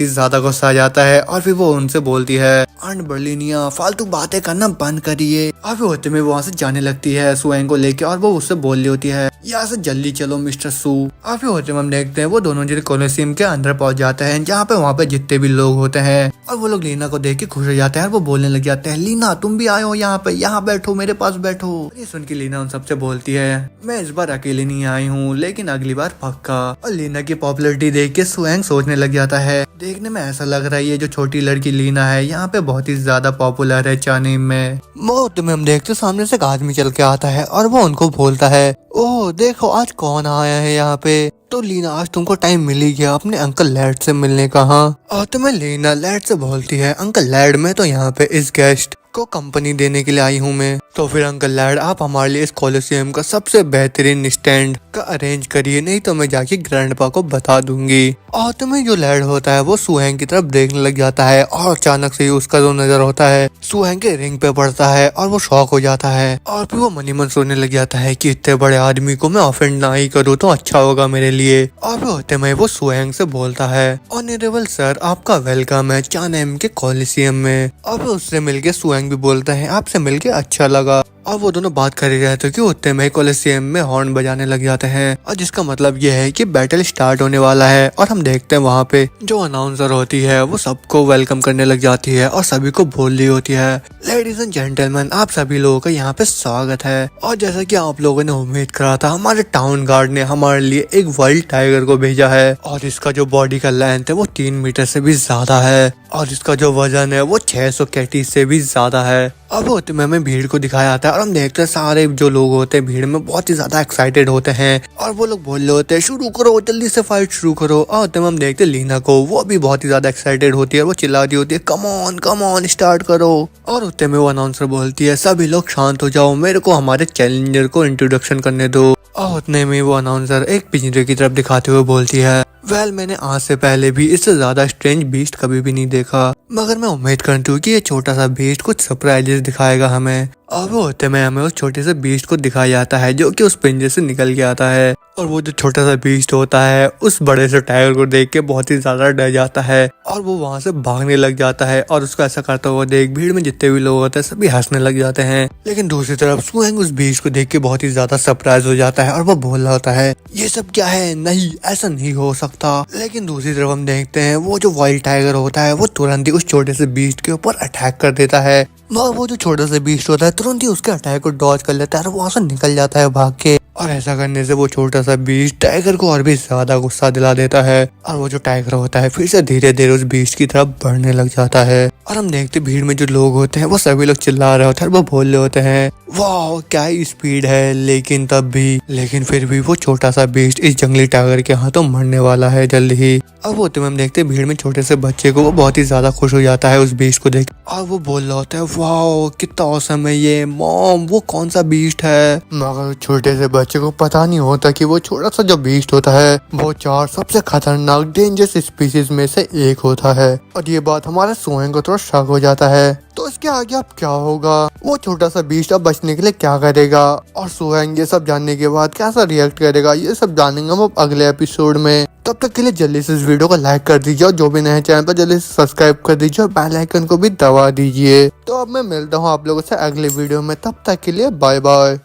ही ज्यादा गुस्सा आ जाता है और फिर वो उनसे बोलती है आंट बर्लिनिया फालतू बातें करना बंद करिए। और फिर होते में वो वहाँ से जाने लगती है स्वयं को लेके और वो उससे बोल रही होती है यहाँ से जल्दी चलो मिस्टर सू। और फिर होते में हम देखते हैं वो दोनों जने कॉलेसियम के अंदर पहुंच जाते हैं जहाँ पे वहाँ पे जितने भी लोग होते हैं और वो लोग लीना को देख के खुश हो जाते हैं और वो बोलने लग जाते हैं, लीना तुम भी आए हो यहाँ पे, यहाँ बैठो, मेरे पास बैठो। ये सुन के लीना उन सबसे बोलती है, मैं इस बार अकेले नहीं आई हूँ, लेकिन अगली बार पक्का। और लीना की पॉपुलैरिटी देख के सुहैंग सोचने लग जाता है, देखने में ऐसा लग रहा है ये जो छोटी लड़की लीना है यहाँ पे बहुत ही ज्यादा पॉपुलर है चानीम में। मुहूर्त में हम देखते सामने से एक आदमी चल के आता है और वो उनको बोलता है, ओह देखो आज कौन आया है यहाँ पे। तो लीना आज तुमको टाइम मिल ही गया अपने अंकल लैड से मिलने का। हाँ और तुम्हें लीना लैड से बोलती है, अंकल लैड मैं तो यहाँ पे इस गेस्ट को कंपनी देने के लिए आई हूँ मैं। तो फिर अंकल लैड आप हमारे लिए इस कॉलोसियम का सबसे बेहतरीन स्टैंड का अरेंज करिए, नहीं तो मैं जाके ग्रैंडपा को बता दूंगी। और तुम्हें जो लैड होता है वो सुहैंग की तरफ देखने लग जाता है और अचानक से ही उसका जो नजर होता है सुहैंग के रिंग पे पड़ता है और वो शॉक हो जाता है। और फिर वो मनी मन सोचने लग जाता है कि इतने बड़े आदमी को मैं ऑफेंड ना ही करूँ तो अच्छा होगा मेरे लिए। और फिर होते में वो सुहैंग से बोलता है, ऑनरेबल सर आपका वेलकम है चानेम के कॉलोसियम में। और फिर उससे मिलके सुहैंग भी बोलता है, आपसे मिलके अच्छा लगा। और वो दोनों बात कर ही रहे थे कि होते में कॉलोसियम में हॉर्न बजाने लग जाते हैं और जिसका मतलब ये है कि बैटल स्टार्ट होने वाला है। और हम देखते हैं वहाँ पे जो अनाउंसर होती है वो सबको वेलकम करने लग जाती है और सभी को बोल रही होती है, लेडीज एंड जेंटलमैन आप सभी लोगों का यहाँ पे स्वागत है। और जैसा कि आप लोगों ने उम्मीद करा था, हमारे टाउन गार्ड ने हमारे लिए एक वाइल्ड टाइगर को भेजा है और इसका जो बॉडी का लेंथ है वो 3 मीटर से भी ज्यादा है और इसका जो वजन है वो 600 कैटी से भी ज्यादा है। अब होते में हमें भीड़ को दिखाया जाता है और हम देखते हैं सारे जो लोग होते हैं भीड़ में बहुत ही ज्यादा एक्साइटेड होते हैं और वो लोग बोल रहे होते हैं, शुरू करो जल्दी से फाइट शुरू करो। और होते में हम देखते हैं लीना को, वो भी बहुत ही ज्यादा एक्साइटेड होती है, वो चिल्लाती होती है, कम ऑन स्टार्ट करो। और होते में वो अनाउंसर बोलती है, सभी लोग शांत हो जाओ, मेरे को हमारे चैलेंजर को इंट्रोडक्शन करने दो। और उतने में वो अनाउंसर एक पिंजरे की तरफ दिखाते हुए बोलती है, वेल मैंने आज से पहले भी इससे ज्यादा स्ट्रेंज बीस्ट कभी भी नहीं देखा, मगर मैं उम्मीद करती हूँ कि ये छोटा सा बीस्ट कुछ सरप्राइजेस दिखाएगा हमें। और वो होते में हमें उस छोटे से बीस्ट को दिखाया जाता है जो कि उस पिंजरे से निकल के आता है और वो जो छोटा सा बीस्ट होता है उस बड़े से टाइगर को देख के बहुत ही ज्यादा डर जाता है और वो वहां से भागने लग जाता है। और उसको ऐसा करता हुआ देख भीड़ में जितने भी लोग होते हैं सभी हंसने लग जाते हैं। लेकिन दूसरी तरफ सुहैंग उस बीस्ट को देख के बहुत ही ज्यादा सरप्राइज हो जाता है और वो बोल रहा होता है, ये सब क्या है, नहीं ऐसा नहीं हो सकता। लेकिन दूसरी तरफ हम देखते हैं वो जो वाइल्ड टाइगर होता है वो तुरंत ही उस छोटे से बीस्ट के ऊपर अटैक कर देता है, मगर वो जो छोटा सा बीस्ट होता है तुरंत ही उसके अटैक को डॉज कर लेता है और वहां से निकल जाता है भाग के। और ऐसा करने से वो छोटा सा बीस्ट टाइगर को और भी ज्यादा गुस्सा दिला देता है और वो जो टाइगर होता है फिर से धीरे धीरे उस बीस्ट की तरफ बढ़ने लग जाता है। और हम देखते भीड़ में जो लोग होते हैं वो सभी लोग चिल्ला रहे होते हैं, वो बोल रहे होते हैं, वाह क्या ही स्पीड है। लेकिन फिर भी वो छोटा सा बीस्ट इस जंगली टाइगर के हाथों मरने वाला है जल्द ही। अब होते में हम देखते भीड़ में छोटे से बच्चे को, वो बहुत ही ज्यादा खुश हो जाता है उस बीस्ट को देख और वो बोल रहा होता है, वाह कितना औसम है ये, मॉम वो कौन सा बीस्ट है। मगर छोटे से बच्चे को पता नहीं होता कि वो छोटा सा जो बीस्ट होता है वो 4 सबसे खतरनाक डेंजरस स्पीशीज में से एक होता है। और ये बात हमारे सुहैंग को थोड़ा शक हो जाता है, तो इसके आगे अब क्या होगा, वो छोटा सा बीस्ट अब बचने के लिए क्या करेगा और सुहैंग ये सब जानने के बाद कैसा रिएक्ट करेगा, ये सब जानेंगे हम अगले एपिसोड में। तब तक के लिए जल्दी से इस वीडियो को लाइक कर दीजिए और जो भी नए चैनल पर जल्दी से सब्सक्राइब कर दीजिए और बेल आइकन को भी दबा दीजिए। तो अब मैं मिलता हूँ आप लोगों से अगले वीडियो में, तब तक के लिए बाय बाय।